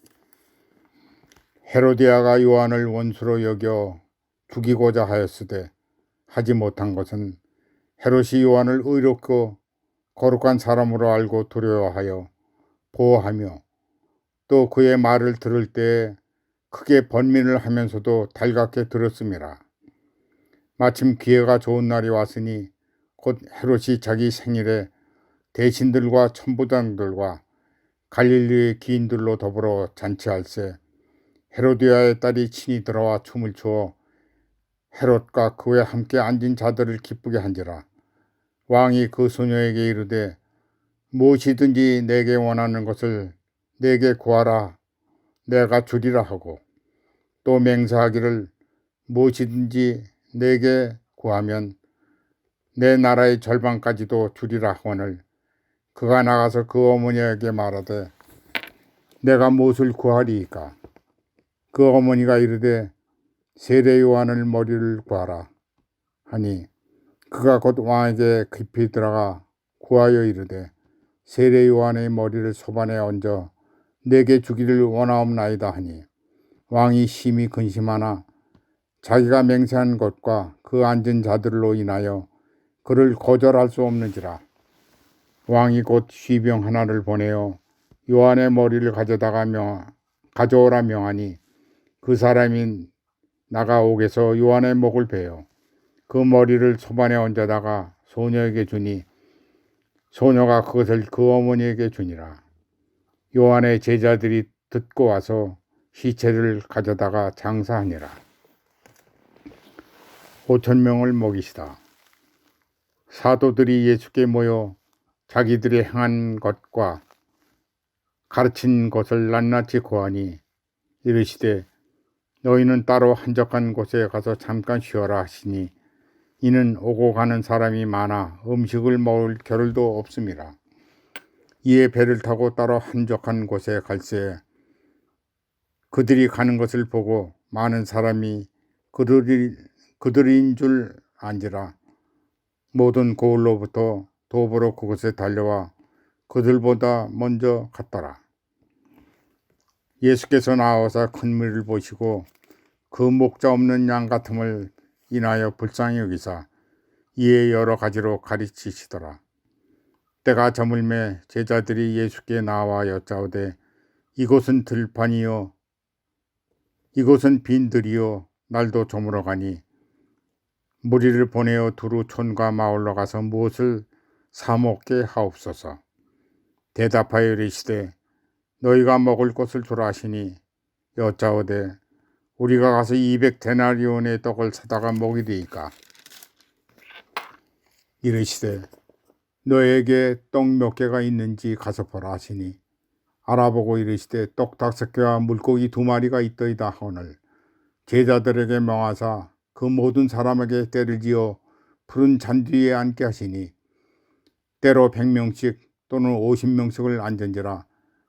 헤로디아가 요한을 원수로 여겨 죽이고자 하였으되 하지 못한 것은 헤롯이 요한을 의롭고 거룩한 사람으로 알고 두려워하여 보호하며 또 그의 말을 들을 때 크게 번민을 하면서도 달갑게 들었음이라. 마침 기회가 좋은 날이 왔으니 곧 헤롯이 자기 생일에 대신들과 천부장들과 갈릴리의 기인들로 더불어 잔치할세 헤로디아의 딸이 친히 들어와 춤을 추어 헤롯과 그와 함께 앉은 자들을 기쁘게 한지라. 왕이 그 소녀에게 이르되 무엇이든지 내게 원하는 것을 내게 구하라 내가 주리라 하고 또 맹세하기를 무엇이든지 내게 구하면 내 나라의 절반까지도 주리라 하거늘 그가 나가서 그 어머니에게 말하되 내가 무엇을 구하리이까. 그 어머니가 이르되 세례 요한을 머리를 구하라 하니 그가 곧 왕에게 깊이 들어가 구하여 이르되 세례 요한의 머리를 소반에 얹어 내게 주기를 원하옵나이다 하니 왕이 심히 근심하나 자기가 맹세한 것과 그 앉은 자들로 인하여 그를 거절할 수 없는지라. 왕이 곧 쉬병 하나를 보내어 요한의 머리를 가져오라 명하니 그 사람이 나가옥에서 요한의 목을 베어 그 머리를 소반에 얹어다가 소녀에게 주니 소녀가 그것을 그 어머니에게 주니라. 요한의 제자들이 듣고 와서 시체를 가져다가 장사하니라. 5,000명을 먹이시다. 사도들이 예수께 모여 자기들이 행한 것과 가르친 것을 낱낱이 고하니 이르시되 너희는 따로 한적한 곳에 가서 잠깐 쉬어라 하시니 이는 오고 가는 사람이 많아 음식을 먹을 겨를도 없음이라. 이에 배를 타고 따로 한적한 곳에 갈새 그들이 가는 것을 보고 많은 사람이 그들인 줄 안지라. 모든 고을로부터 도보로 그곳에 달려와 그들보다 먼저 갔더라. 예수께서 나와서 큰 물을 보시고 그 목자 없는 양 같음을 인하여 불쌍히 여기사 이에 여러 가지로 가르치시더라. 때가 저물매 제자들이 예수께 나와 여짜오되 이곳은 들판이요 이곳은 빈들이요 날도 저물어가니 무리를 보내어 두루 촌과 마을로 가서 무엇을 사 먹게 하옵소서. 대답하여 이르시되 너희가 먹을 것을 주라 하시니 여짜오되 우리가 가서 200데나리온의 떡을 사다가 먹이리이까. 이르시되 너에게 떡 몇 개가 있는지 가서 보라 하시니 알아보고 이르시되 떡 5개와 물고기 2마리가 있더이다 하오늘 제자들에게 명하사 그 모든 사람에게 때를 지어 푸른 잔디에 앉게 하시니 때로 100명씩 또는 50명씩을 앉은지라.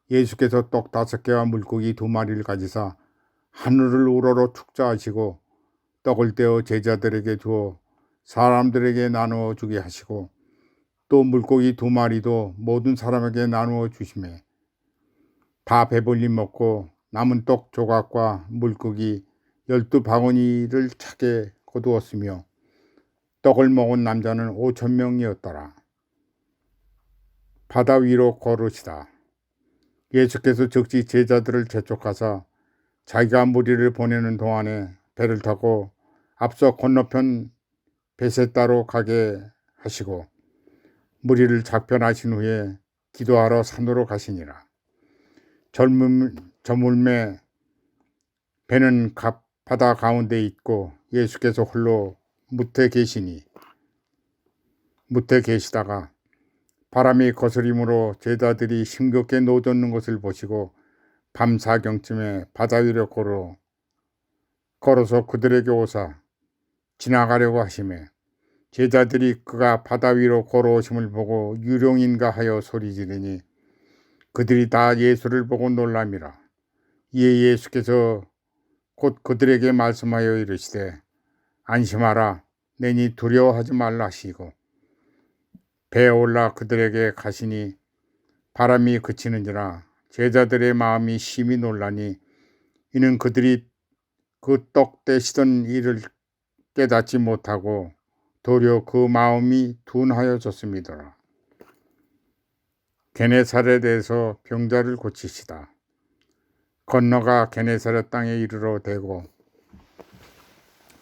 예수께서 떡 5개와 물고기 2마리를 가지사 하늘을 우러러 축자하시고 떡을 떼어 제자들에게 주어 사람들에게 나누어 주게 하시고 또 물고기 2마리도 모든 사람에게 나누어 주시매 다 배불리 먹고 남은 떡 조각과 물고기 12바구니를 차게 거두었으며 떡을 먹은 남자는 5,000명이었더라. 바다 위로 걸으시다. 예수께서 즉시 제자들을 재촉하사 자기가 무리를 보내는 동안에 배를 타고 앞서 건너편 베세다로 가게 하시고 무리를 작별하신 후에 기도하러 산으로 가시니라. 저물매 배는 바다 가운데 있고 예수께서 홀로 무태 계시다가 바람이 거스림으로 제자들이 심겹게 노젓는 것을 보시고 밤 4경쯤에 바다 위로 걸어서 그들에게 오사 지나가려고 하시매 제자들이 그가 바다 위로 걸어오심을 보고 유령인가 하여 소리지르니 그들이 다 예수를 보고 놀람이라. 이에 예수께서 곧 그들에게 말씀하여 이르시되 안심하라 내니 두려워하지 말라 하시고 배에 올라 그들에게 가시니 바람이 그치는지라. 제자들의 마음이 심히 놀라니 이는 그들이 그 떡 떼시던 일을 깨닫지 못하고 도리어 그 마음이 둔하여졌습니다. 게네사렛에서 병자를 고치시다. 건너가 게네사렛 땅에 이르러 대고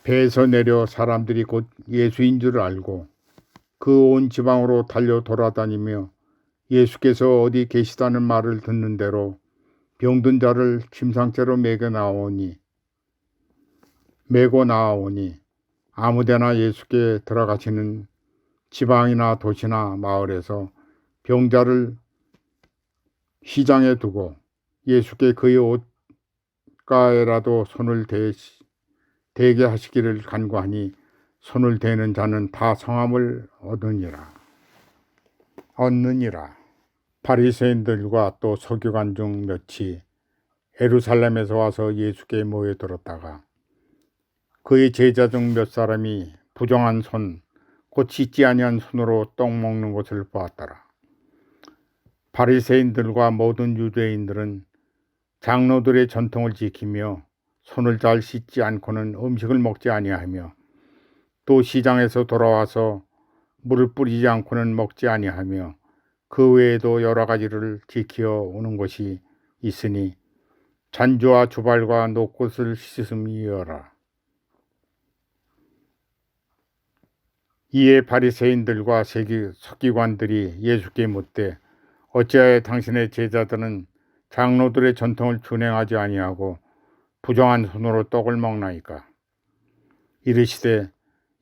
배에서 내려 사람들이 곧 예수인 줄 알고 그 온 지방으로 달려 돌아다니며 예수께서 어디 계시다는 말을 듣는 대로 병든 자를 침상째로 메고 나아오니 아무데나 예수께 들어가시는 지방이나 도시나 마을에서 병자를 시장에 두고 예수께 그의 옷가에라도 손을 대게 하시기를 간구하니 손을 대는 자는 다 성함을 얻느니라. 바리새인들과 또 서기관 중 몇이 예루살렘에서 와서 예수께 모여들었다가 그의 제자 중 몇 사람이 부정한 손, 곧 씻지 아니한 손으로 떡 먹는 것을 보았더라. 바리새인들과 모든 유대인들은 장로들의 전통을 지키며 손을 잘 씻지 않고는 음식을 먹지 아니하며 또 시장에서 돌아와서 물을 뿌리지 않고는 먹지 아니하며 그 외에도 여러 가지를 지켜 오는 것이 있으니 잔주와 주발과 노꽃을 씻음이여라. 이에 바리새인들과 서기관들이 예수께 묻되 어찌하여 당신의 제자들은 장로들의 전통을 준행하지 아니하고 부정한 손으로 떡을 먹나이까? 이르시되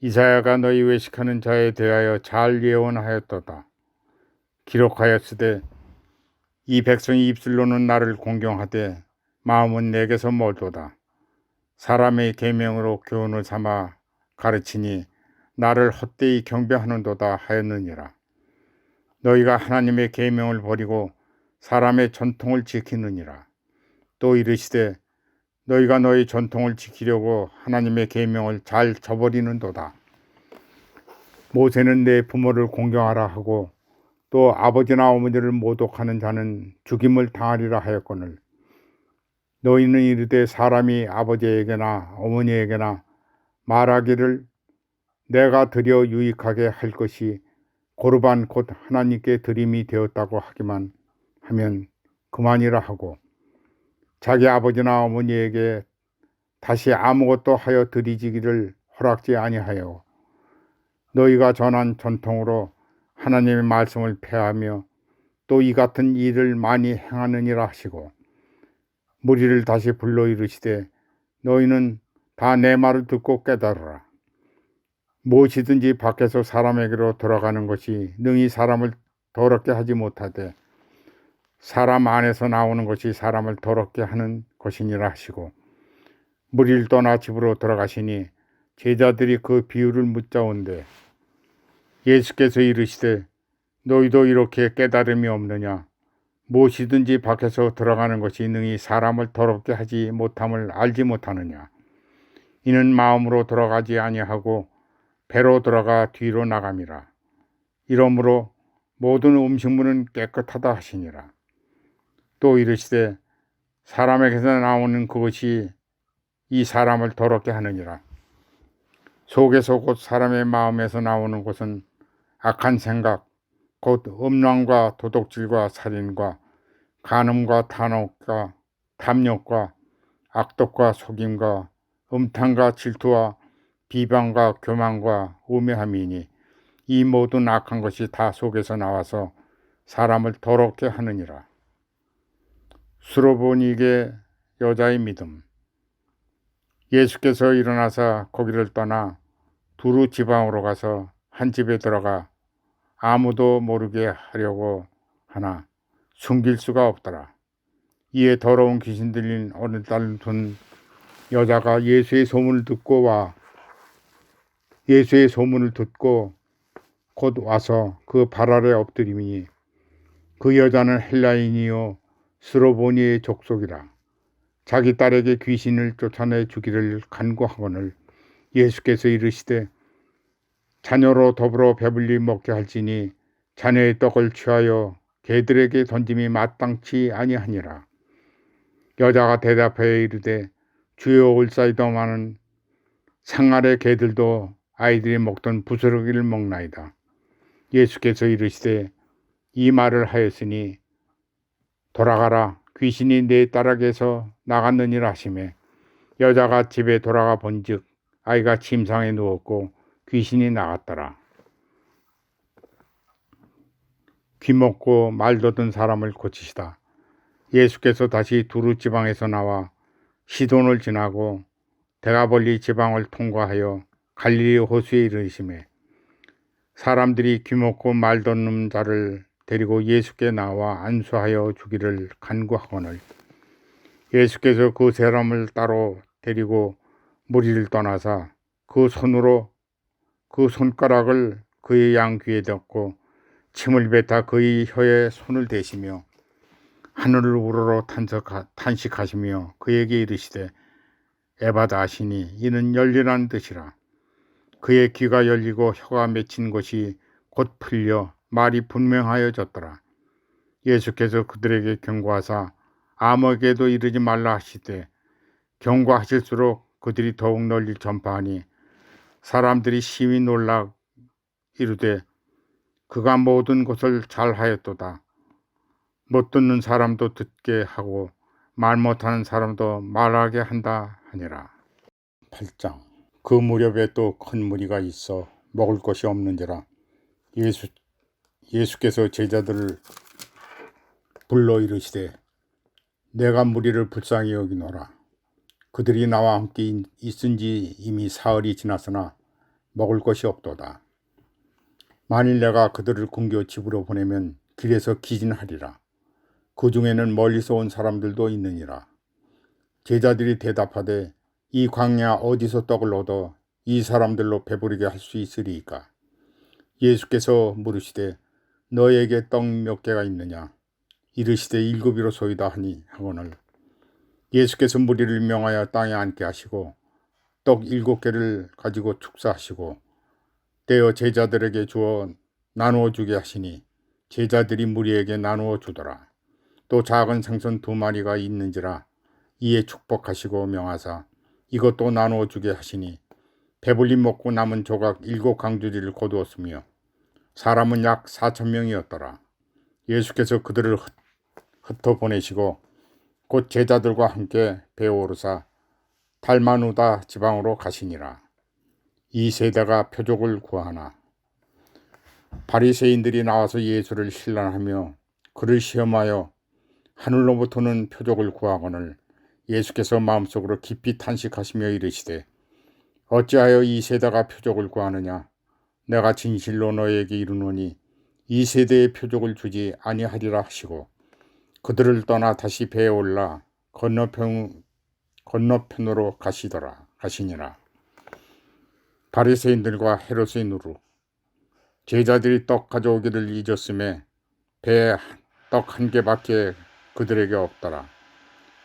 이사야가 너희 외식하는 자에 대하여 잘 예언하였도다. 기록하였으되 이 백성이 입술로는 나를 공경하되 마음은 내게서 멀도다. 사람의 계명으로 교훈을 삼아 가르치니 나를 헛되이 경배하는도다 하였느니라. 너희가 하나님의 계명을 버리고 사람의 전통을 지키느니라. 또 이르시되 너희가 너희 전통을 지키려고 하나님의 계명을 잘 저버리는도다. 모세는 내 부모를 공경하라 하고 또 아버지나 어머니를 모독하는 자는 죽임을 당하리라 하였거늘 너희는 이르되 사람이 아버지에게나 어머니에게나 말하기를 내가 드려 유익하게 할 것이 고르반 곧 하나님께 드림이 되었다고 하기만 하면 그만이라 하고 자기 아버지나 어머니에게 다시 아무것도 하여 드리지기를 허락지 아니하여 너희가 전한 전통으로 하나님의 말씀을 폐하며 또 이 같은 일을 많이 행하느니라 하시고 무리를 다시 불러 이르시되 너희는 다 내 말을 듣고 깨달으라. 무엇이든지 밖에서 사람에게로 돌아가는 것이 능히 사람을 더럽게 하지 못하되 사람 안에서 나오는 것이 사람을 더럽게 하는 것이니라 하시고 무리를 떠나 집으로 돌아가시니 제자들이 그 비유를 묻자온데 예수께서 이르시되 너희도 이렇게 깨달음이 없느냐? 무엇이든지 밖에서 들어가는 것이 능히 사람을 더럽게 하지 못함을 알지 못하느냐? 이는 마음으로 들어가지 아니하고 배로 들어가 뒤로 나감이라. 이러므로 모든 음식물은 깨끗하다 하시니라. 또 이르시되 사람에게서 나오는 그것이 이 사람을 더럽게 하느니라. 속에서 곧 사람의 마음에서 나오는 것은 악한 생각, 곧 음란과 도둑질과 살인과 간음과 탄압과 탐욕과 악독과 속임과 음탕과 질투와 비방과 교만과 우매함이니 이 모든 악한 것이 다 속에서 나와서 사람을 더럽게 하느니라. 수로보니게 여자의 믿음. 예수께서 일어나서 거기를 떠나 두루 지방으로 가서 한 집에 들어가 아무도 모르게 하려고 하나 숨길 수가 없더라. 이에 더러운 귀신 들린 어느 딸 둔 여자가 예수의 소문을 듣고 곧 와서 그 발 아래 엎드리니 그 여자는 헬라인이요 스로보니의 족속이라. 자기 딸에게 귀신을 쫓아내 주기를 간구하거늘 예수께서 이르시되 자녀로 더불어 배불리 먹게 할지니 자녀의 떡을 취하여 개들에게 던짐이 마땅치 아니하니라. 여자가 대답하여 이르되 주여 올사이더마는 상아래 개들도 아이들이 먹던 부스러기를 먹나이다. 예수께서 이르시되 이 말을 하였으니 돌아가라 귀신이 내 딸에게서 나갔느니라 하시매 여자가 집에 돌아가 본즉 아이가 침상에 누웠고 귀신이 나갔더라. 귀먹고 말도든 사람을 고치시다. 예수께서 다시 두루 지방에서 나와 시돈을 지나고 데가볼리 지방을 통과하여 갈릴리 호수에 이르시매 사람들이 귀먹고 말도는 자를 데리고 예수께 나와 안수하여 주기를 간구하거늘 예수께서 그 사람을 따로 데리고 무리를 떠나사 그 손가락을 그의 양귀에 댔고 침을 뱉어 그의 혀에 손을 대시며 하늘을 우러러 탄식하시며 그에게 이르시되 에바다 하시니 이는 열리라는 뜻이라. 그의 귀가 열리고 혀가 맺힌 것이 곧 풀려 말이 분명하여졌더라. 예수께서 그들에게 경고하사 아무에게도 이르지 말라 하시되 경고하실수록 그들이 더욱 널리 전파하니 사람들이 심히 놀라 이르되 그가 모든 것을 잘하였도다. 못 듣는 사람도 듣게 하고 말 못하는 사람도 말하게 한다 하니라. 8장. 그 무렵에 또 큰 무리가 있어 먹을 것이 없는지라. 예수께서 제자들을 불러 이르시되 내가 무리를 불쌍히 여기노라. 그들이 나와 함께 있은지 이미 사흘이 지났으나 먹을 것이 없도다. 만일 내가 그들을 굶겨 집으로 보내면 길에서 기진하리라. 그 중에는 멀리서 온 사람들도 있느니라. 제자들이 대답하되 이 광야 어디서 떡을 얻어 이 사람들로 배부르게 할 수 있으리이까. 예수께서 물으시되 너에게 떡 몇 개가 있느냐. 이르시되 7이로소이다 하거늘 예수께서 무리를 명하여 땅에 앉게 하시고 떡 7개를 가지고 축사하시고 떼어 제자들에게 주어 나누어 주게 하시니 제자들이 무리에게 나누어 주더라. 또 작은 생선 2마리가 있는지라 이에 축복하시고 명하사 이것도 나누어 주게 하시니 배불리 먹고 남은 조각 7강주리를 거두었으며 사람은 약 4,000명이었더라. 예수께서 그들을 흩어 보내시고 곧 제자들과 함께 배에 오르사 달마누다 지방으로 가시니라. 이 세대가 표적을 구하나. 바리새인들이 나와서 예수를 신란하며 그를 시험하여 하늘로부터는 표적을 구하거늘 예수께서 마음속으로 깊이 탄식하시며 이르시되 어찌하여 이 세대가 표적을 구하느냐. 내가 진실로 너에게 이르노니 이 세대에 표적을 주지 아니하리라 하시고 그들을 떠나 다시 배에 올라 건너편으로 가시니라. 바리새인들과 헤롯의 누루. 제자들이 떡 가져오기를 잊었음에 배에 떡 1개밖에 그들에게 없더라.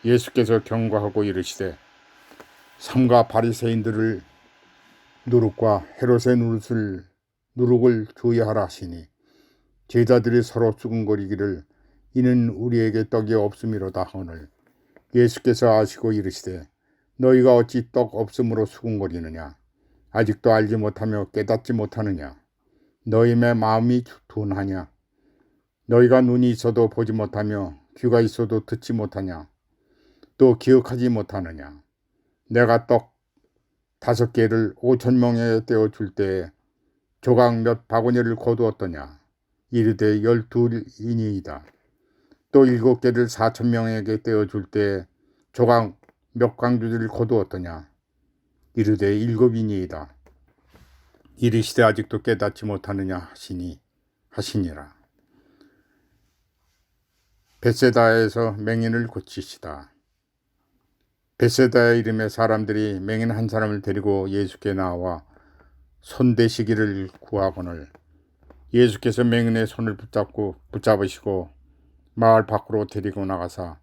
예수께서 경고하고 이르시되 삼가 바리새인들을 누룩과 헤롯의 누룩을 주의하라 하시니 제자들이 서로 수군거리기를 이는 우리에게 떡이 없음이로다 하거늘 예수께서 아시고 이르시되 너희가 어찌 떡 없음으로 수군거리느냐. 아직도 알지 못하며 깨닫지 못하느냐. 너희의 마음이 둔하냐. 너희가 눈이 있어도 보지 못하며 귀가 있어도 듣지 못하냐. 또 기억하지 못하느냐. 내가 떡 5개를 5,000명에 떼어 줄 때에 조각 몇 바구니를 거두었더냐. 이르되 12이니이다. 또 7개를 4,000명에게 떼어 줄 때에 조각 몇 강주리를 거두었더냐. 이르되 7이니이다. 이르시되 아직도 깨닫지 못하느냐 하시니라. 벳세다에서 맹인을 고치시다. 벳세다의 이름의 사람들이 맹인 한 사람을 데리고 예수께 나와 손대시기를 구하거늘 예수께서 맹인의 손을 붙잡으시고 마을 밖으로 데리고 나가사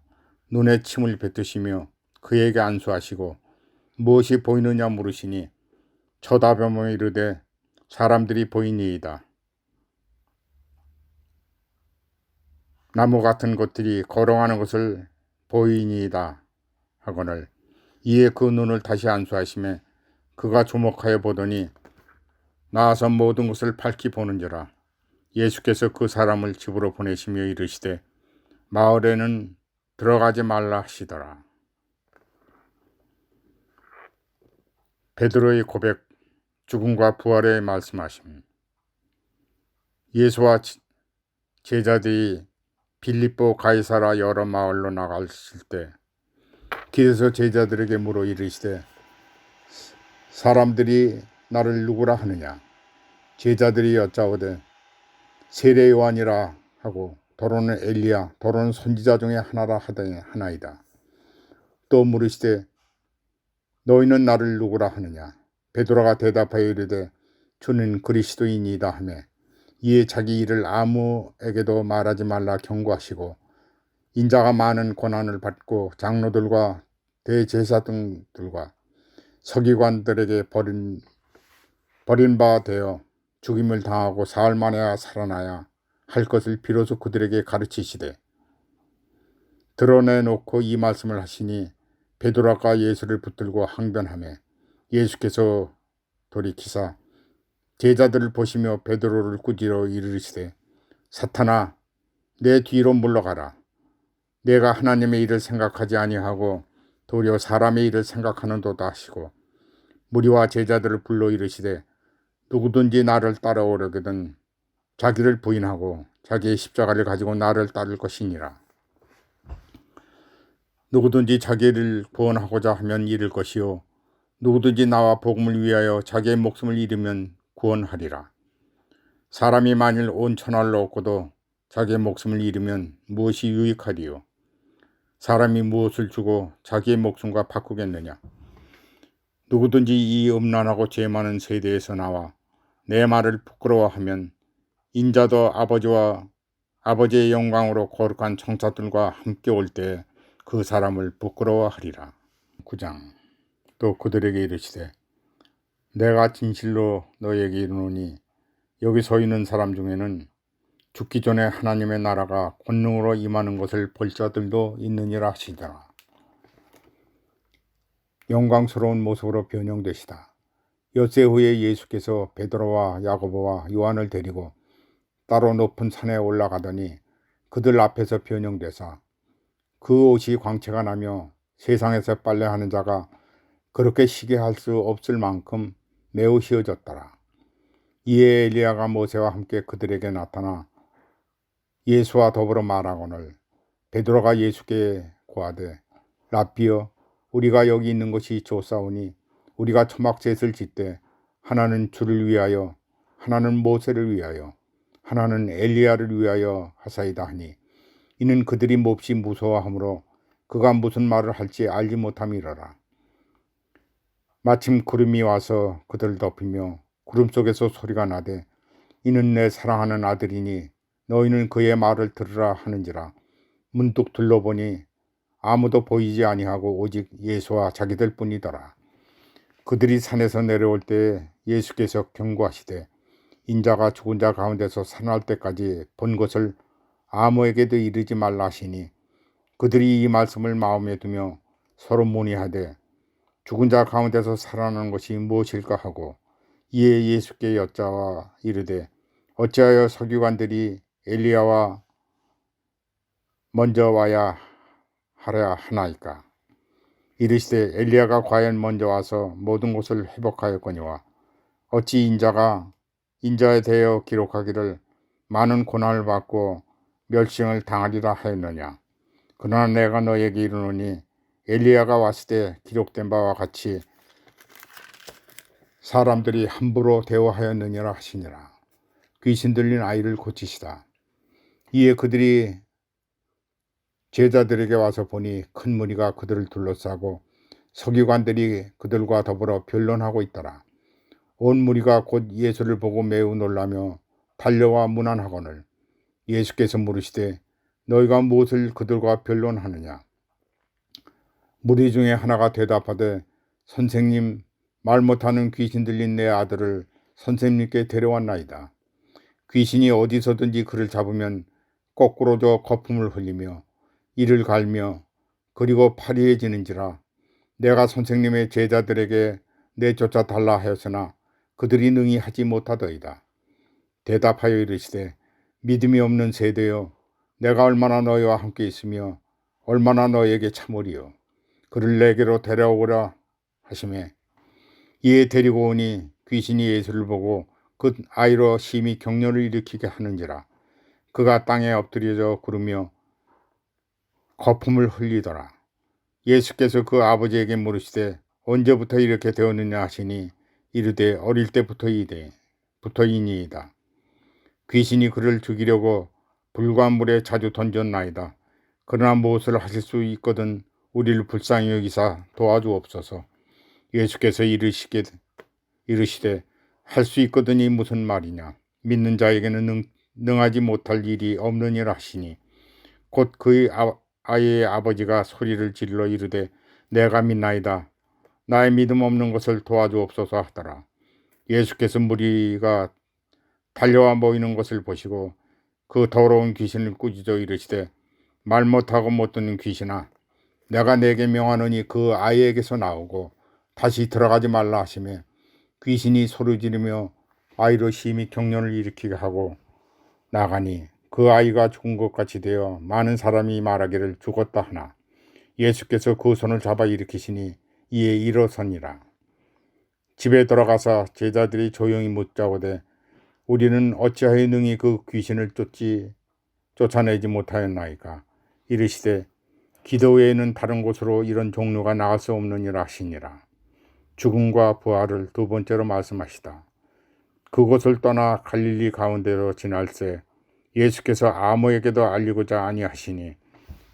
눈에 침을 뱉으시며 그에게 안수하시고 무엇이 보이느냐 물으시니 쳐다보며 이르되 사람들이 보이니이다. 나무 같은 것들이 걸어가는 것을 보이니이다 하거늘 이에 그 눈을 다시 안수하시매 그가 주목하여 보더니 나아서 모든 것을 밝히 보는지라. 예수께서 그 사람을 집으로 보내시며 이르시되 마을에는 들어가지 말라 하시더라. 베드로의 고백, 죽음과 부활의 말씀하심. 예수와 제자들이 빌립보 가이사라 여러 마을로 나갔을 때 길에서 제자들에게 물어 이르시되 사람들이 나를 누구라 하느냐. 제자들이 여짜오되 세례 요한이라 하고 더러는 엘리야 더러는 선지자 중에 하나이다. 또 물으시되 너희는 나를 누구라 하느냐. 베드로가 대답하여 이르되 주는 그리스도이니이다 하매 이에 자기 일을 아무에게도 말하지 말라 경고하시고 인자가 많은 고난을 받고 장로들과 대제사장들과 서기관들에게 버린 바 되어 죽임을 당하고 사흘 만에야 살아나야 할 것을 비로소 그들에게 가르치시되 드러내놓고 이 말씀을 하시니 베드로가 예수를 붙들고 항변하매 예수께서 돌이키사 제자들을 보시며 베드로를 꾸짖어 이르시되 사탄아 내 뒤로 물러가라. 내가 하나님의 일을 생각하지 아니하고 도리어 사람의 일을 생각하는도다 하시고 무리와 제자들을 불러 이르시되 누구든지 나를 따라오려거든 자기를 부인하고 자기의 십자가를 가지고 나를 따를 것이니라. 누구든지 자기를 구원하고자 하면 잃을 것이요 누구든지 나와 복음을 위하여 자기의 목숨을 잃으면 구원하리라. 사람이 만일 온 천하를 얻고도 자기의 목숨을 잃으면 무엇이 유익하리요? 사람이 무엇을 주고 자기의 목숨과 바꾸겠느냐? 누구든지 이 음란하고 죄 많은 세대에서 나와 내 말을 부끄러워하면 인자도 아버지의 영광으로 거룩한 천사들과 함께 올 때 그 사람을 부끄러워하리라. 9장. 또 그들에게 이르시되 내가 진실로 너에게 이르노니 여기 서 있는 사람 중에는 죽기 전에 하나님의 나라가 권능으로 임하는 것을 볼 자들도 있느니라 하시더라. 영광스러운 모습으로 변형되시다. 엿새 후에 예수께서 베드로와 야고보와 요한을 데리고 따로 높은 산에 올라가더니 그들 앞에서 변형되사 그 옷이 광채가 나며 세상에서 빨래하는 자가 그렇게 희게 할 수 없을 만큼 매우 희어졌더라. 이에 엘리야가 모세와 함께 그들에게 나타나 예수와 더불어 말하거늘 베드로가 예수께 고하되 랍비여 우리가 여기 있는 것이 좋사오니 우리가 초막셋을 짓되 하나는 주를 위하여 하나는 모세를 위하여 하나는 엘리야를 위하여 하사이다 하니 이는 그들이 몹시 무서워하므로 그가 무슨 말을 할지 알지 못함이러라. 마침 구름이 와서 그들을 덮으며 구름 속에서 소리가 나되 이는 내 사랑하는 아들이니 너희는 그의 말을 들으라 하는지라. 문득 둘러보니 아무도 보이지 아니하고 오직 예수와 자기들 뿐이더라. 그들이 산에서 내려올 때 예수께서 경고하시되 인자가 죽은 자 가운데서 살아날 때까지 본 것을 아무에게도 이르지 말라 하시니 그들이 이 말씀을 마음에 두며 서로 문의하되 죽은 자 가운데서 살아나는 것이 무엇일까 하고 이에 예수께 여짜와 이르되 어찌하여 서기관들이 엘리야와 먼저 와야 하려 하나이까? 이르시되 엘리야가 과연 먼저 와서 모든 것을 회복하였거니와 어찌 인자에 대하여 기록하기를 많은 고난을 받고 멸시을 당하리라 하였느냐? 그러나 내가 너에게 이르노니 엘리야가 왔을 때 기록된 바와 같이 사람들이 함부로 대우하였느니라 하시니라. 귀신 들린 아이를 고치시다. 이에 그들이 제자들에게 와서 보니 큰 무리가 그들을 둘러싸고 서기관들이 그들과 더불어 변론하고 있더라. 온 무리가 곧 예수를 보고 매우 놀라며 달려와 문안하거늘 예수께서 물으시되 너희가 무엇을 그들과 변론하느냐? 무리 중에 하나가 대답하되 선생님, 말 못하는 귀신 들린 내 아들을 선생님께 데려왔나이다. 귀신이 어디서든지 그를 잡으면 거꾸로 져 거품을 흘리며 이를 갈며 그리고 파리해지는지라. 내가 선생님의 제자들에게 내쫓아 달라 하였으나 그들이 능히 하지 못하더이다. 대답하여 이르시되 믿음이 없는 세대여 내가 얼마나 너희와 함께 있으며 얼마나 너희에게 참으리요. 그를 내게로 데려오라 하시매 이에 데리고 오니 귀신이 예수를 보고 그 아이로 심히 격려를 일으키게 하는지라. 그가 땅에 엎드려져 구르며 거품을 흘리더라. 예수께서 그 아버지에게 물으시되 언제부터 이렇게 되었느냐 하시니 이르되 어릴 때부터이니이다. 귀신이 그를 죽이려고 불과 물에 자주 던졌나이다. 그러나 무엇을 하실 수 있거든 우리를 불쌍히 여기사 도와주옵소서. 예수께서 이르시되 할 수 있거든이 무슨 말이냐? 믿는 자에게는 능하지 못할 일이 없느니라 하시니 곧 그의 아이의 아버지가 소리를 질러 이르되 내가 믿나이다. 나의 믿음 없는 것을 도와주옵소서 하더라. 예수께서 무리가 달려와 모이는 것을 보시고 그 더러운 귀신을 꾸짖어 이르시되 말 못하고 못 듣는 귀신아 내가 내게 명하노니 그 아이에게서 나오고 다시 들어가지 말라 하시매 귀신이 소리 지르며 아이로 심히 격려를 일으키게 하고 나가니 그 아이가 죽은 것 같이 되어 많은 사람이 말하기를 죽었다 하나 예수께서 그 손을 잡아 일으키시니 이에 일어서니라. 집에 들어가서 제자들이 조용히 묻자오되 우리는 어찌하여 능히 그 귀신을 쫓아내지 못하였나이까. 이르시되 기도 외에는 다른 곳으로 이런 종류가 나갈 수 없느니라 하시니라. 죽음과 부활을 두 번째로 말씀하시다. 그곳을 떠나 갈릴리 가운데로 지날새 예수께서 아무에게도 알리고자 아니하시니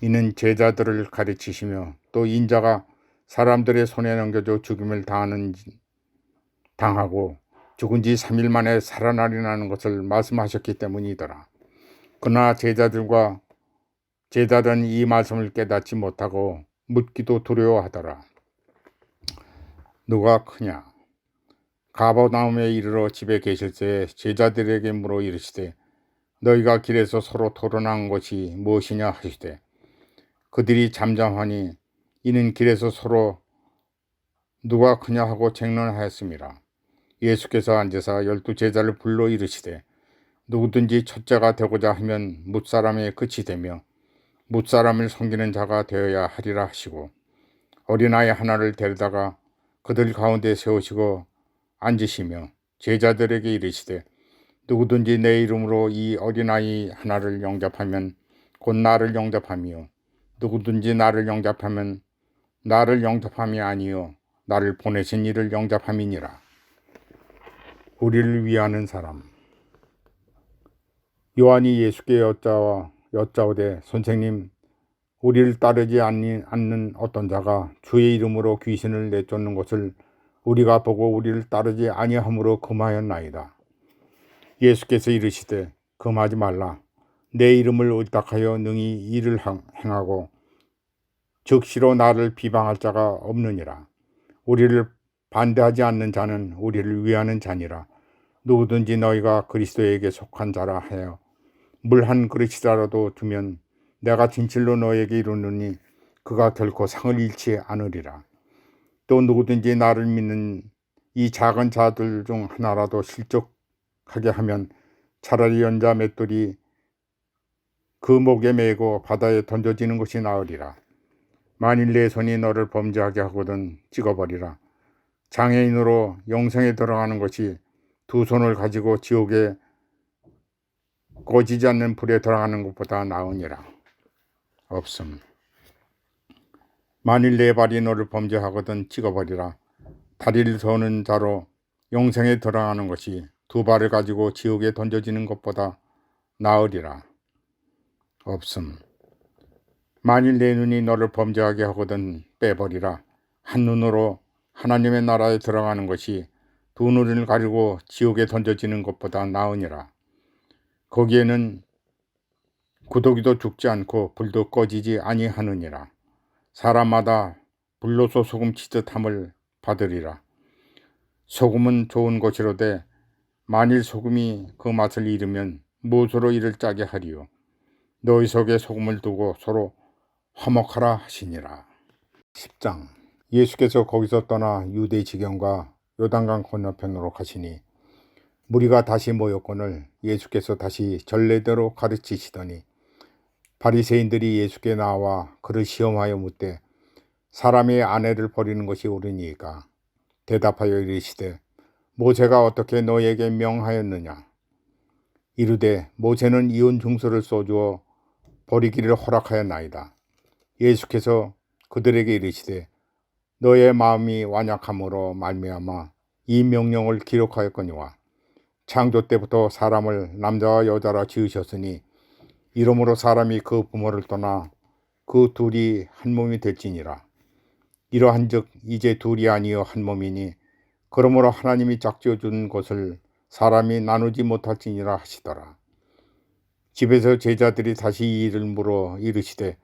이는 제자들을 가르치시며 또 인자가 사람들의 손에 넘겨져 죽임을 당하고 죽은 지 3일 만에 살아나리라는 것을 말씀하셨기 때문이더라. 그러나 제자들은 이 말씀을 깨닫지 못하고 묻기도 두려워하더라. 누가 크냐? 가버나움에 이르러 집에 계실 때 제자들에게 물어 이르시되 너희가 길에서 서로 토론한 것이 무엇이냐 하시되 그들이 잠잠하니 이는 길에서 서로 누가 크냐 하고 쟁론하였습니다. 예수께서 앉으사 12 제자를 불러 이르시되 누구든지 첫째가 되고자 하면 뭇사람의 끝이 되며 뭇사람을 섬기는 자가 되어야 하리라 하시고 어린아이 하나를 데려다가 그들 가운데 세우시고 앉으시며 제자들에게 이르시되 누구든지 내 이름으로 이 어린아이 하나를 영접하면 곧 나를 영접하며 누구든지 나를 영접하면 나를 영접함이 아니요 나를 보내신 이를 영접함이니라. 우리를 위하는 사람. 요한이 예수께 여짜오되 선생님, 우리를 따르지 않는 어떤 자가 주의 이름으로 귀신을 내쫓는 것을 우리가 보고 우리를 따르지 아니함으로 금하였나이다. 예수께서 이르시되 금하지 말라. 내 이름을 의탁하여 능히 일을 행하고 즉시로 나를 비방할 자가 없느니라. 우리를 반대하지 않는 자는 우리를 위하는 자니라. 누구든지 너희가 그리스도에게 속한 자라 하여 물 한 그릇이라도 주면 내가 진실로 너에게 이르노니 그가 결코 상을 잃지 않으리라. 또 누구든지 나를 믿는 이 작은 자들 중 하나라도 실족하게 하면 차라리 연자 맷돌이 그 목에 매고 바다에 던져지는 것이 나으리라. 만일 내 손이 너를 범죄하게 하거든 찍어버리라. 장애인으로 영생에 들어가는 것이 두 손을 가지고 지옥에 꺼지지 않는 불에 들어가는 것보다 나으니라. 없음. 만일 내 발이 너를 범죄하거든 찍어버리라. 다리를 서는 자로 영생에 들어가는 것이 두 발을 가지고 지옥에 던져지는 것보다 나으리라. 없음. 만일 내 눈이 너를 범죄하게 하거든 빼버리라. 한 눈으로 하나님의 나라에 들어가는 것이 두 눈을 가지고 지옥에 던져지는 것보다 나으니라. 거기에는 구더기도 죽지 않고 불도 꺼지지 아니하느니라. 사람마다 불로소 소금 치듯 함을 받으리라. 소금은 좋은 것이로되 만일 소금이 그 맛을 잃으면 무엇으로 이를 짜게 하리요. 너희 속에 소금을 두고 서로 화목하라 하시니라. 10장. 예수께서 거기서 떠나 유대 지경과 요단강 건너편으로 가시니 무리가 다시 모였거늘 예수께서 다시 전례대로 가르치시더니 바리새인들이 예수께 나와 그를 시험하여 묻되 사람의 아내를 버리는 것이 옳으니까 대답하여 이르시되 모세가 어떻게 너에게 명하였느냐. 이르되 모세는 이혼 증서를 써주어 버리기를 허락하였나이다. 예수께서 그들에게 이르시되 너의 마음이 완약함으로 말미암아 이 명령을 기록하였거니와 창조 때부터 사람을 남자와 여자라 지으셨으니 이러므로 사람이 그 부모를 떠나 그 둘이 한 몸이 될지니라. 이러한즉 이제 둘이 아니여 한 몸이니 그러므로 하나님이 짝지어 준 것을 사람이 나누지 못할지니라 하시더라. 집에서 제자들이 다시 이 일을 물어 이르시되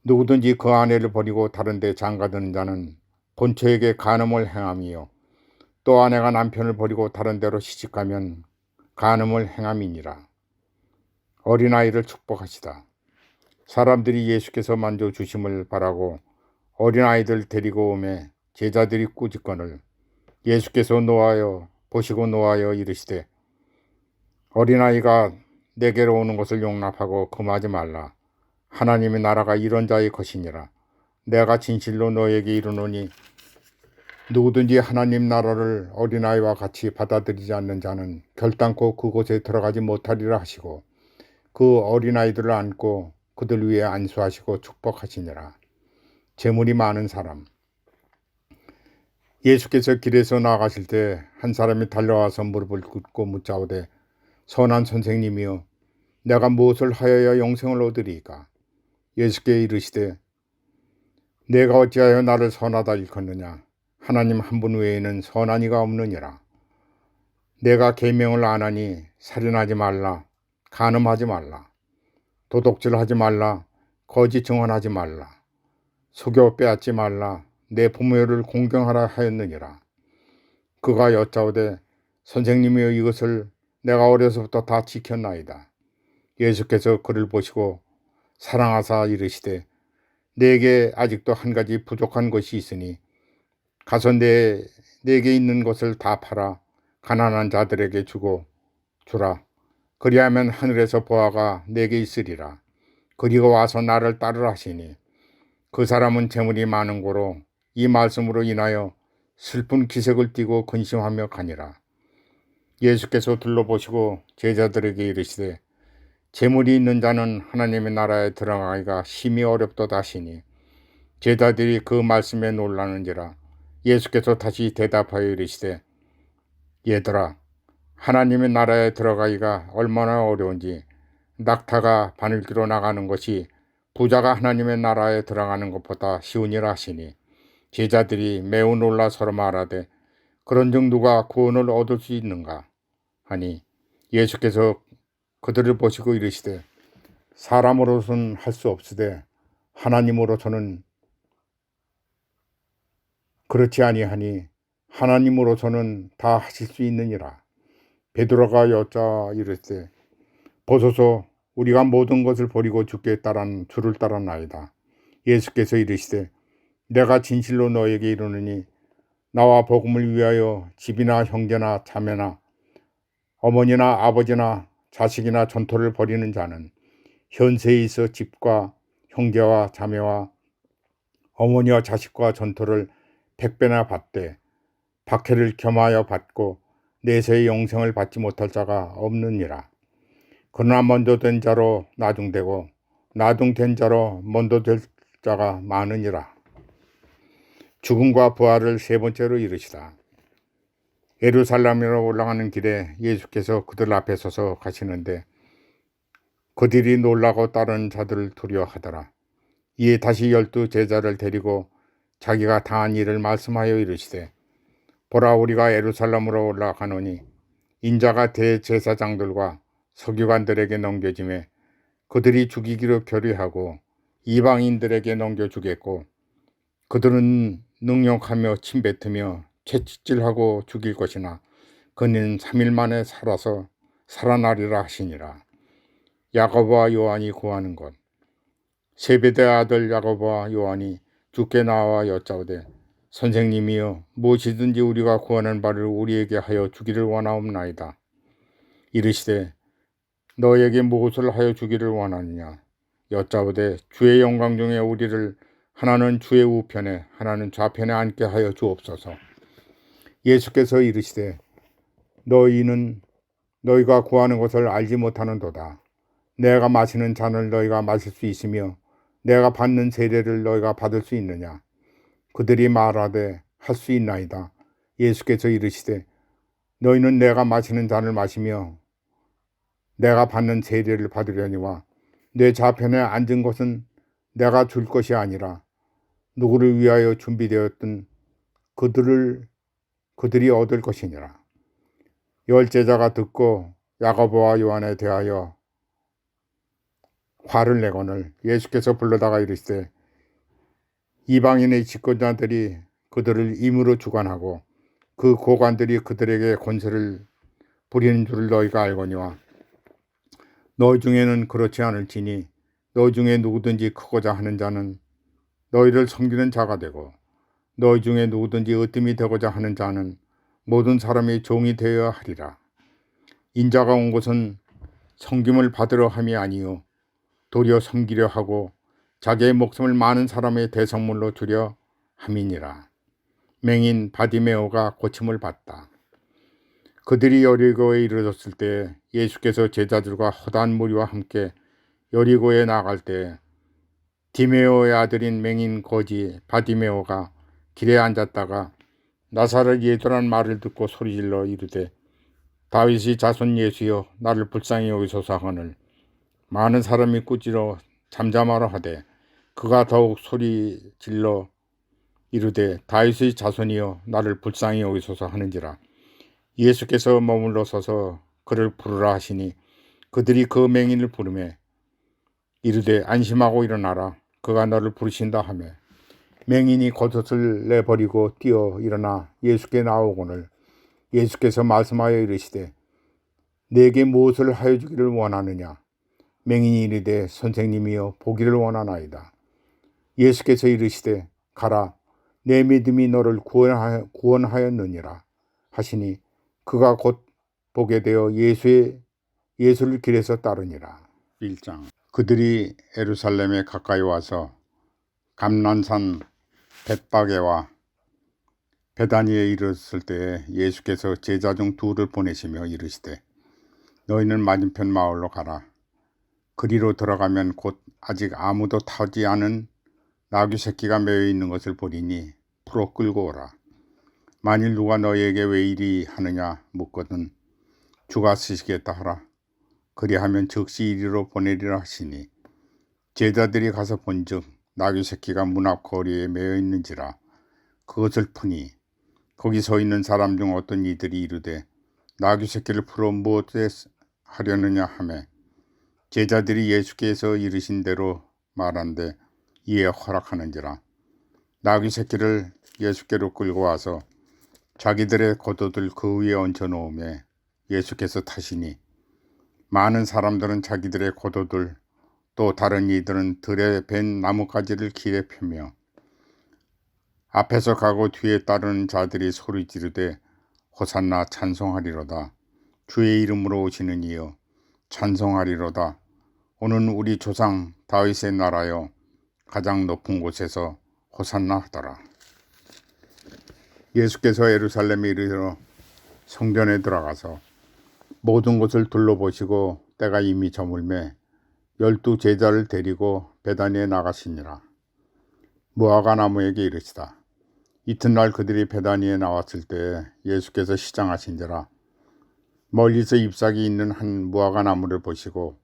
누구든지 그 아내를 버리고 다른 데 장가드는 자는 본처에게 간음을 행함이요 또 아내가 남편을 버리고 다른 데로 시집가면 간음을 행함이니라. 어린아이를 축복하시다. 사람들이 예수께서 만져주심을 바라고 어린아이들 데리고 오매 제자들이 꾸짖거늘 예수께서 보시고 노하여 이르시되 어린아이가 내게로 오는 것을 용납하고 금하지 말라. 하나님의 나라가 이런 자의 것이니라. 내가 진실로 너에게 이르노니 누구든지 하나님 나라를 어린아이와 같이 받아들이지 않는 자는 결단코 그곳에 들어가지 못하리라 하시고 그 어린아이들을 안고 그들 위에 안수하시고 축복하시니라. 재물이 많은 사람. 예수께서 길에서 나가실 때 한 사람이 달려와서 무릎을 꿇고 묻자오되 선한 선생님이여 내가 무엇을 하여야 영생을 얻으리이까? 예수께 이르시되 내가 어찌하여 나를 선하다 일컫느냐? 하나님 한 분 외에는 선한 이가 없느니라. 내가 계명을 안 하니 살인하지 말라, 간음하지 말라, 도둑질하지 말라, 거짓 증언하지 말라, 속여 빼앗지 말라, 내 부모를 공경하라 하였느니라. 그가 여짜오되 선생님이여 이것을 내가 어려서부터 다 지켰나이다. 예수께서 그를 보시고 사랑하사 이르시되 내게 아직도 한 가지 부족한 것이 있으니 가서 내게 있는 것을 다 팔아 가난한 자들에게 주라. 그리하면 하늘에서 보화가 내게 있으리라. 그리고 와서 나를 따르라 하시니 그 사람은 재물이 많은 고로 이 말씀으로 인하여 슬픈 기색을 띠고 근심하며 가니라. 예수께서 둘러보시고 제자들에게 이르시되 재물이 있는 자는 하나님의 나라에 들어가기가 심히 어렵도다 하시니 제자들이 그 말씀에 놀라는지라. 예수께서 다시 대답하여 이르시되 얘들아 하나님의 나라에 들어가기가 얼마나 어려운지 낙타가 바늘기로 나가는 것이 부자가 하나님의 나라에 들어가는 것보다 쉬우니라 하시니 제자들이 매우 놀라 서로 말하되 그런즉 누가 구원을 얻을 수 있는가 하니 예수께서 그들을 보시고 이르시되 사람으로서는 할 수 없으되 하나님으로서는 그렇지 아니하니 하나님으로서는 다 하실 수 있느니라. 베드로가 여짜 이르되 보소서 우리가 모든 것을 버리고 주를 따랐나이다. 예수께서 이르시되 내가 진실로 너에게 이르노니 나와 복음을 위하여 집이나 형제나 자매나 어머니나 아버지나 자식이나 전토를 벌이는 자는 현세에 있어 집과 형제와 자매와 어머니와 자식과 전토를 100배나 받되 박해를 겸하여 받고 내세의 영생을 받지 못할 자가 없느니라. 그러나 먼저 된 자로 나중되고 나중된 자로 먼저 될 자가 많으니라. 죽음과 부활을 세 번째로 이르시다. 예루살렘으로 올라가는 길에 예수께서 그들 앞에 서서 가시는데 그들이 놀라고 다른 자들을 두려워하더라. 이에 다시 12 제자를 데리고 자기가 당한 일을 말씀하여 이르시되 보라 우리가 예루살렘으로 올라가노니 인자가 대제사장들과 서기관들에게 넘겨지매 그들이 죽이기로 결의하고 이방인들에게 넘겨주겠고 그들은 능욕하며 침뱉으며 채찍질하고 죽일 것이나 그는 3일 만에 살아나리라 하시니라. 야고보와 요한이 구하는 것. 세베대 아들 야고보와 요한이 주께 나와 여짜오되 선생님이여 무엇이든지 우리가 구하는 바를 우리에게 하여 주기를 원하옵나이다. 이르시되 너에게 무엇을 하여 주기를 원하느냐. 여짜오되 주의 영광 중에 우리를 하나는 주의 우편에 하나는 좌편에 앉게 하여 주옵소서. 예수께서 이르시되 너희는 너희가 구하는 것을 알지 못하는도다. 내가 마시는 잔을 너희가 마실 수 있으며 내가 받는 세례를 너희가 받을 수 있느냐. 그들이 말하되 할 수 있나이다. 예수께서 이르시되 너희는 내가 마시는 잔을 마시며 내가 받는 세례를 받으려니와 내 좌편에 앉은 것은 내가 줄 것이 아니라 누구를 위하여 준비되었든 그들이 얻을 것이니라. 열 제자가 듣고 야고보와 요한에 대하여 화를 내거늘 예수께서 불러다가 이르시되 이방인의 집권자들이 그들을 임으로 주관하고 그 고관들이 그들에게 권세를 부리는 줄을 너희가 알거니와 너희 중에는 그렇지 않을지니 너희 중에 누구든지 크고자 하는 자는 너희를 섬기는 자가 되고 너희 중에 누구든지 으뜸이 되고자 하는 자는 모든 사람이 종이 되어야 하리라. 인자가 온 것은 섬김을 받으려 함이 아니요 도리어 섬기려 하고 자기의 목숨을 많은 사람의 대성물로 주려 함이니라. 맹인 바디메오가 고침을 받다. 그들이 여리고에 이르렀을 때 예수께서 제자들과 허다한 무리와 함께 여리고에 나갈 때 디메오의 아들인 맹인 거지 바디메오가 길에 앉았다가 나사렛 예수란 말을 듣고 소리질러 이르되 다윗의 자손 예수여 나를 불쌍히 여기소서 하거늘 많은 사람이 꾸짖어 잠잠하라 하되 그가 더욱 소리질러 이르되 다윗의 자손이여 나를 불쌍히 여기소서 하는지라. 예수께서 머물러 서서 그를 부르라 하시니 그들이 그 맹인을 부르매 이르되 안심하고 일어나라 그가 너를 부르신다 하며 맹인이 겉옷을 내버리고 뛰어 일어나 예수께 나오거늘 예수께서 말씀하여 이르시되 내게 무엇을 하여 주기를 원하느냐. 맹인이 이르되 선생님이여 보기를 원하나이다. 예수께서 이르시되 가라 내 믿음이 너를 구원하였느니라 하시니 그가 곧 보게 되어 예수를 길에서 따르니라. 1장. 그들이 예루살렘에 가까이 와서 감난산 벳바게와 베다니에 이르렀을 때 예수께서 제자 중 둘을 보내시며 이르시되 너희는 맞은편 마을로 가라. 그리로 들어가면 곧 아직 아무도 타지 않은 나귀 새끼가 매여 있는 것을 보리니 풀어 끌고 오라. 만일 누가 너희에게 왜 이리 하느냐 묻거든 주가 쓰시겠다 하라. 그리하면 즉시 이리로 보내리라 하시니 제자들이 가서 본즉 나귀 새끼가 문 앞 거리에 매여 있는지라. 그것을 푸니 거기 서 있는 사람 중 어떤 이들이 이르되 나귀 새끼를 풀어 무엇에 하려느냐 하매 제자들이 예수께서 이르신 대로 말한데 이에 허락하는지라. 나귀 새끼를 예수께로 끌고 와서 자기들의 겉옷을 그 위에 얹혀 놓으매 예수께서 타시니 많은 사람들은 자기들의 겉옷을 또 다른 이들은 들에 벤 나뭇가지를 길에 펴며 앞에서 가고 뒤에 따르는 자들이 소리 지르되 호산나 찬송하리로다. 주의 이름으로 오시는 이여 찬송하리로다. 오는 우리 조상 다윗의 나라여 가장 높은 곳에서 호산나 하더라. 예수께서 예루살렘에 이르러 성전에 들어가서 모든 것을 둘러보시고 때가 이미 저물매 12 제자를 데리고 베다니에 나가시니라. 무화과 나무에게 이르시다. 이튿날 그들이 베다니에 나왔을 때 예수께서 시장하신지라. 멀리서 잎사귀 있는 한 무화과 나무를 보시고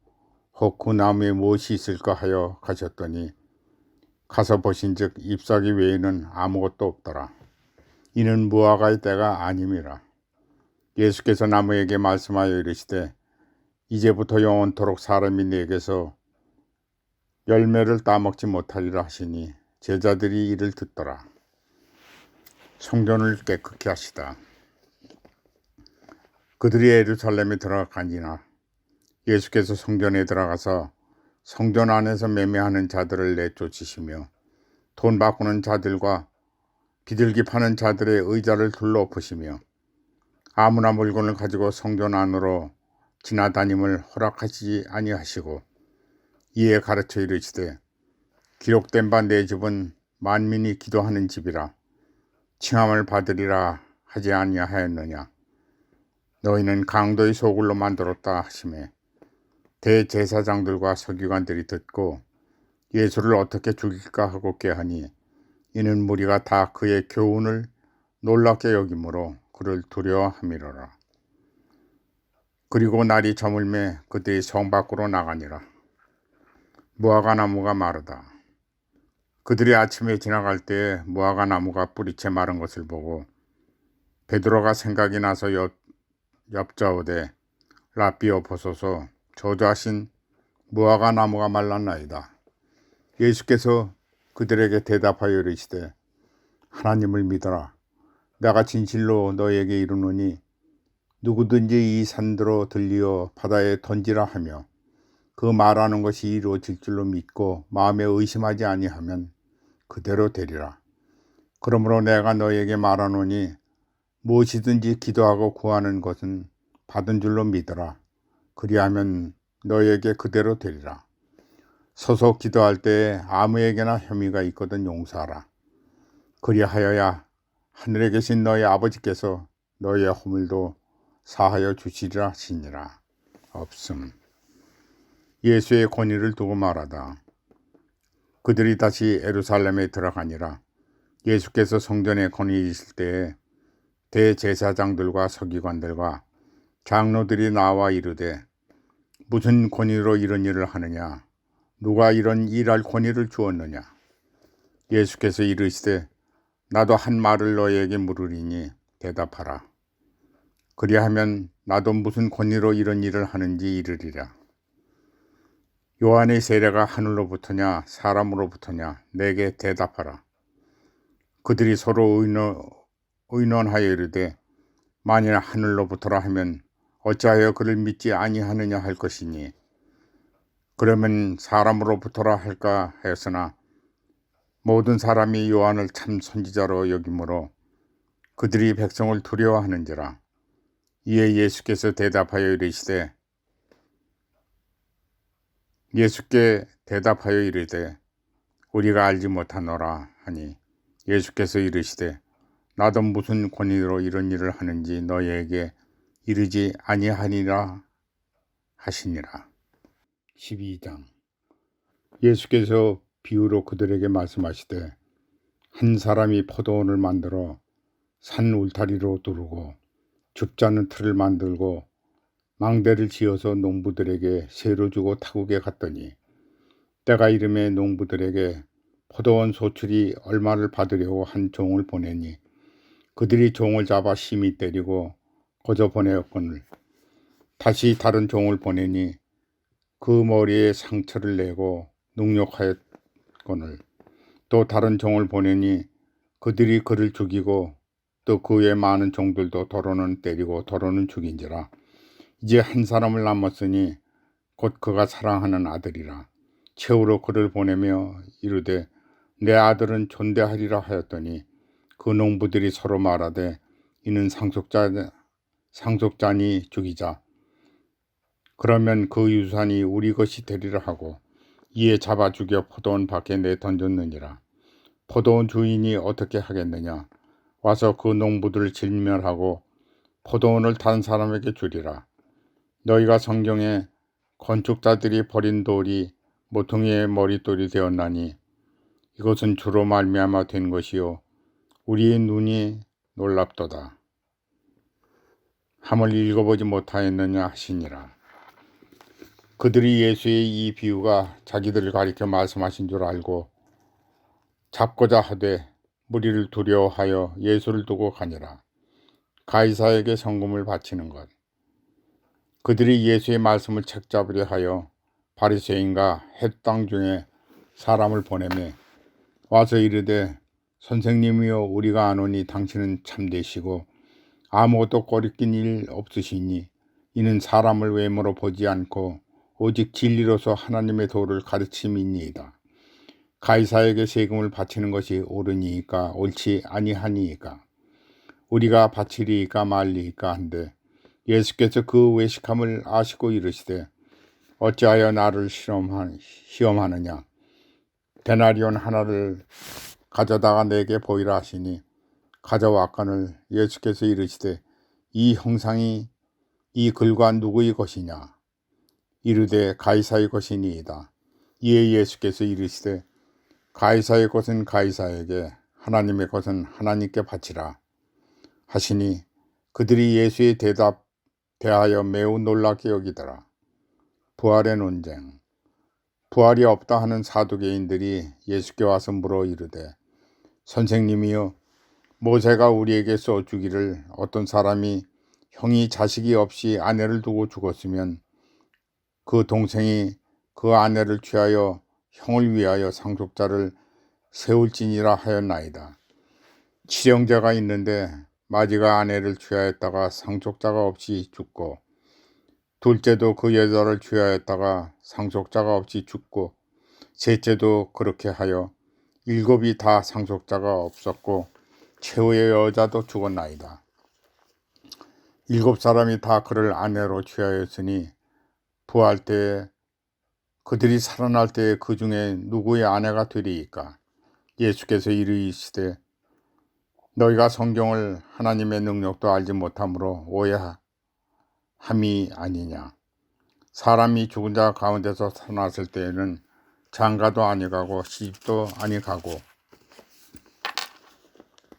혹 그 나무에 무엇이 있을까 하여 가셨더니 가서 보신즉 잎사귀 외에는 아무것도 없더라. 이는 무화과의 때가 아님이라. 예수께서 나무에게 말씀하여 이르시되 이제부터 영원토록 사람이 내게서 열매를 따먹지 못하리라 하시니 제자들이 이를 듣더라. 성전을 깨끗게 하시다. 그들이 예루살렘에 들어가니나 예수께서 성전에 들어가서 성전 안에서 매매하는 자들을 내쫓으시며 돈 바꾸는 자들과 비둘기 파는 자들의 의자를 둘러엎으시며 아무나 물건을 가지고 성전 안으로 지나다님을 허락하시지 아니하시고 이에 가르쳐 이르시되 기록된 바 내 집은 만민이 기도하는 집이라 칭함을 받으리라 하지 아니하였느냐. 너희는 강도의 소굴로 만들었다 하시매 대제사장들과 서기관들이 듣고 예수를 어떻게 죽일까 하고 꾀하니 이는 무리가 다 그의 교훈을 놀랍게 여김으로 그를 두려워함이로라. 그리고 날이 저물매 그들이 성 밖으로 나가니라. 무화과 나무가 마르다. 그들이 아침에 지나갈 때 무화과 나무가 뿌리채 마른 것을 보고 베드로가 생각이 나서 엽자오되 라삐어 보소서 저주하신 무화과 나무가 말랐나이다. 예수께서 그들에게 대답하여 이르시되 하나님을 믿어라. 내가 진실로 너에게 이르노니 누구든지 이 산들로 들리어 바다에 던지라 하며 그 말하는 것이 이루어질 줄로 믿고 마음에 의심하지 아니하면 그대로 되리라. 그러므로 내가 너에게 말하노니 무엇이든지 기도하고 구하는 것은 받은 줄로 믿어라. 그리하면 너에게 그대로 되리라. 서서 기도할 때 아무에게나 혐의가 있거든 용서하라. 그리하여야 하늘에 계신 너희 아버지께서 너희의 허물도 사하여 주시리라 하시니라. 없음. 예수의 권위를 두고 말하다. 그들이 다시 예루살렘에 들어가니라. 예수께서 성전에 거니실 때에 대제사장들과 서기관들과 장로들이 나와 이르되 무슨 권위로 이런 일을 하느냐? 누가 이런 일할 권위를 주었느냐? 예수께서 이르시되 나도 한 말을 너희에게 물으리니 대답하라. 그리하면 나도 무슨 권위로 이런 일을 하는지 이르리라. 요한의 세례가 하늘로부터냐 사람으로부터냐 내게 대답하라. 그들이 서로 의논하여 이르되 만일 하늘로부터라 하면 어찌하여 그를 믿지 아니하느냐 할 것이니 그러면 사람으로부터라 할까 하였으나 모든 사람이 요한을 참 선지자로 여기므로 그들이 백성을 두려워하는지라. 이에 예수께서 대답하여 이르되 우리가 알지 못하노라 하니 예수께서 이르시되 나도 무슨 권위로 이런 일을 하는지 너희에게 이르지 아니하니라 하시니라. 12장. 예수께서 비유로 그들에게 말씀하시되 한 사람이 포도원을 만들어 산 울타리로 두르고 줍자는 틀을 만들고 망대를 지어서 농부들에게 세로 주고 타국에 갔더니 때가 이름에 농부들에게 포도원 소출이 얼마를 받으려고 한 종을 보내니 그들이 종을 잡아 심히 때리고 거저 보내었거늘 다시 다른 종을 보내니 그 머리에 상처를 내고 능욕하였거늘 또 다른 종을 보내니 그들이 그를 죽이고 또 그 외 많은 종들도 더러는 때리고 더러는 죽인지라. 이제 한 사람을 남았으니 곧 그가 사랑하는 아들이라. 최후로 그를 보내며 이르되 내 아들은 존대하리라 하였더니 그 농부들이 서로 말하되 이는 상속자니 죽이자. 그러면 그 유산이 우리 것이 되리라 하고 이에 잡아 죽여 포도원 밖에 내던졌느니라. 포도원 주인이 어떻게 하겠느냐? 와서 그 농부들을 진멸하고 포도원을 다른 사람에게 주리라. 너희가 성경에 건축자들이 버린 돌이 모퉁이의 머릿돌이 되었나니 이것은 주로 말미암아 된 것이요 우리의 눈이 놀랍도다. 함을 읽어보지 못하였느냐 하시니라. 그들이 예수의 이 비유가 자기들을 가리켜 말씀하신 줄 알고 잡고자 하되 무리를 두려워하여 예수를 두고 가니라. 가이사에게 성금을 바치는 것. 그들이 예수의 말씀을 책잡으려 하여 바리새인과 헷 땅 중에 사람을 보내매 와서 이르되 선생님이여 우리가 아노니 당신은 참되시고 아무것도 거리낀 일 없으시니 이는 사람을 외모로 보지 않고 오직 진리로서 하나님의 도를 가르침이니이다. 가이사에게 세금을 바치는 것이 옳으니이까 옳지 아니하니이까 우리가 바치리이까 말리이까 한데 예수께서 그 외식함을 아시고 이르시되 어찌하여 나를 시험하느냐. 데나리온 하나를 가져다가 내게 보이라 하시니 가져왔거늘 예수께서 이르시되 이 형상이 이 글과 누구의 것이냐. 이르되 가이사의 것이니이다. 이에 예수께서 이르시되 가이사의 것은 가이사에게 하나님의 것은 하나님께 바치라 하시니 그들이 예수의 대하여 매우 놀랍게 여기더라. 부활의 논쟁. 부활이 없다 하는 사두개인들이 예수께 와서 물어 이르되 선생님이여 모세가 우리에게 써주기를 어떤 사람이 형이 자식이 없이 아내를 두고 죽었으면 그 동생이 그 아내를 취하여 형을 위하여 상속자를 세울지니라 하였나이다. 칠형제가 있는데 마지가 아내를 취하였다가 상속자가 없이 죽고 둘째도 그 여자를 취하였다가 상속자가 없이 죽고 셋째도 그렇게 하여 일곱이 다 상속자가 없었고 최후의 여자도 죽었나이다. 일곱 사람이 다 그를 아내로 취하였으니 부활 때에 그들이 살아날 때에 그 중에 누구의 아내가 되리이까. 예수께서 이르시되 너희가 성경을 하나님의 능력도 알지 못함으로 오해함이 아니냐. 사람이 죽은 자 가운데서 살아났을 때에는 장가도 아니가고 시집도 아니가고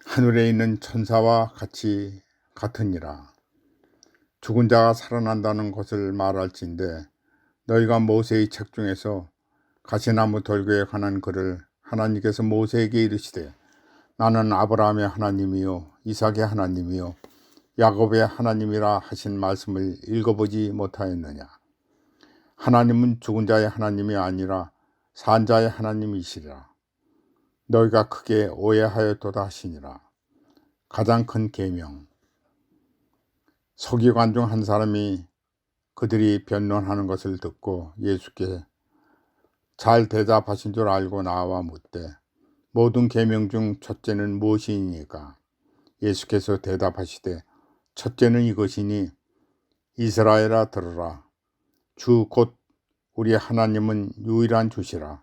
하늘에 있는 천사와 같으니라. 죽은 자가 살아난다는 것을 말할진대 너희가 모세의 책 중에서 가시나무 돌교에 관한 글을 하나님께서 모세에게 이르시되 나는 아브라함의 하나님이요 이삭의 하나님이요 야곱의 하나님이라 하신 말씀을 읽어보지 못하였느냐. 하나님은 죽은 자의 하나님이 아니라 산 자의 하나님이시라. 너희가 크게 오해하였도다 하시니라. 가장 큰 계명. 서기관 중 한 사람이 그들이 변론하는 것을 듣고 예수께 잘 대답하신 줄 알고 나와 묻되 모든 계명 중 첫째는 무엇이니까? 예수께서 대답하시되 첫째는 이것이니 이스라엘아 들으라. 주 곧 우리 하나님은 유일한 주시라.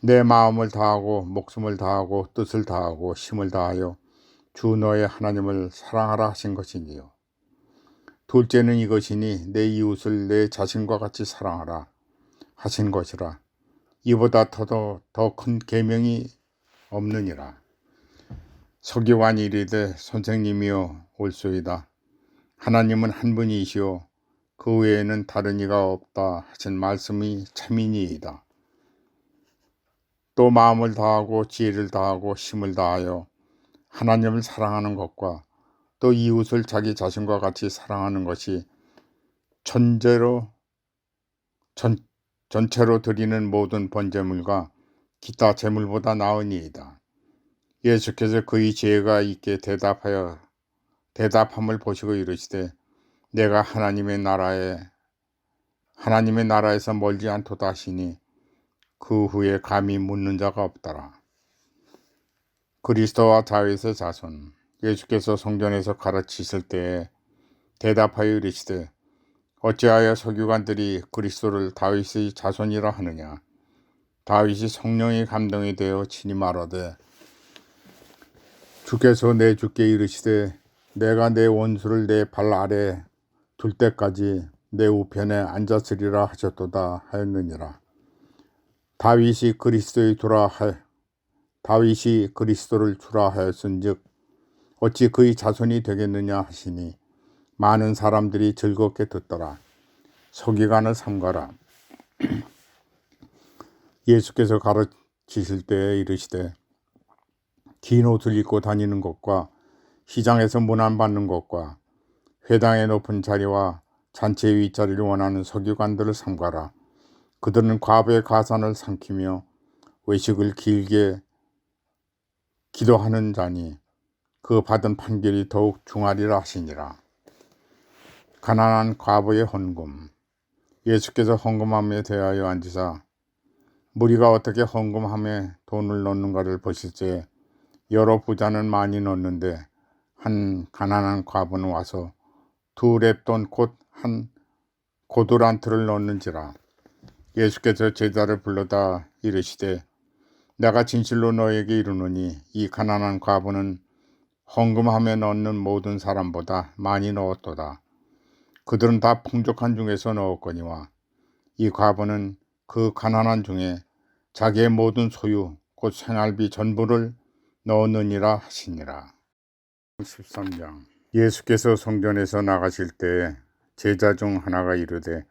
내 마음을 다하고 목숨을 다하고 뜻을 다하고 힘을 다하여 주 너의 하나님을 사랑하라 하신 것이니요. 둘째는 이것이니 내 이웃을 내 자신과 같이 사랑하라 하신 것이라. 이보다 더 큰 계명이 없느니라. 서기관이 이르되 선생님이여 올소이다. 하나님은 한 분이시오 그 외에는 다른 이가 없다 하신 말씀이 참이니이다. 또 마음을 다하고 지혜를 다하고 힘을 다하여 하나님을 사랑하는 것과 또 이웃을 자기 자신과 같이 사랑하는 것이 전체로 드리는 모든 번제물과 기타 제물보다 나으니이다. 예수께서 그의 지혜가 있게 대답함을 보시고 이르시되 내가 하나님의 나라에서 멀지 않도다 하시니 그 후에 감히 묻는 자가 없더라. 그리스도와 다윗의 자손. 예수께서 성전에서 가르치실 때에 대답하여 이르시되 어찌하여 서기관들이 그리스도를 다윗의 자손이라 하느냐. 다윗이 성령의 감동이 되어 친히 말하되 주께서 내 주께 이르시되 내가 내 원수를 내 발 아래 둘 때까지 내 우편에 앉았으리라 하셨도다 하였느니라. 다윗이 그리스도를 주라 하였은즉 어찌 그의 자손이 되겠느냐 하시니 많은 사람들이 즐겁게 듣더라. 서기관을 삼가라. 예수께서 가르치실 때에 이르시되 긴 옷을 입고 다니는 것과 시장에서 문안받는 것과 회당의 높은 자리와 잔치의 윗자리를 원하는 서기관들을 삼가라. 그들은 과부의 가산을 삼키며 외식을 길게 기도하는 자니 그 받은 판결이 더욱 중하리라 하시니라. 가난한 과부의 헌금. 예수께서 헌금함에 대하여 앉으사 무리가 어떻게 헌금함에 돈을 넣는가를 보실때 여러 부자는 많이 넣는데 한 가난한 과부는 와서 2렙돈 곧 한 고두란트를 넣는지라. 예수께서 제자를 불러다 이르시되 내가 진실로 너에게 이르노니 이 가난한 과부는 헌금함에 넣는 모든 사람보다 많이 넣었도다. 그들은 다 풍족한 중에서 넣었거니와 이 과부는 그 가난한 중에 자기의 모든 소유 곧 생활비 전부를 넣었느니라 하시니라. 13장. 예수께서 성전에서 나가실 때 제자 중 하나가 이르되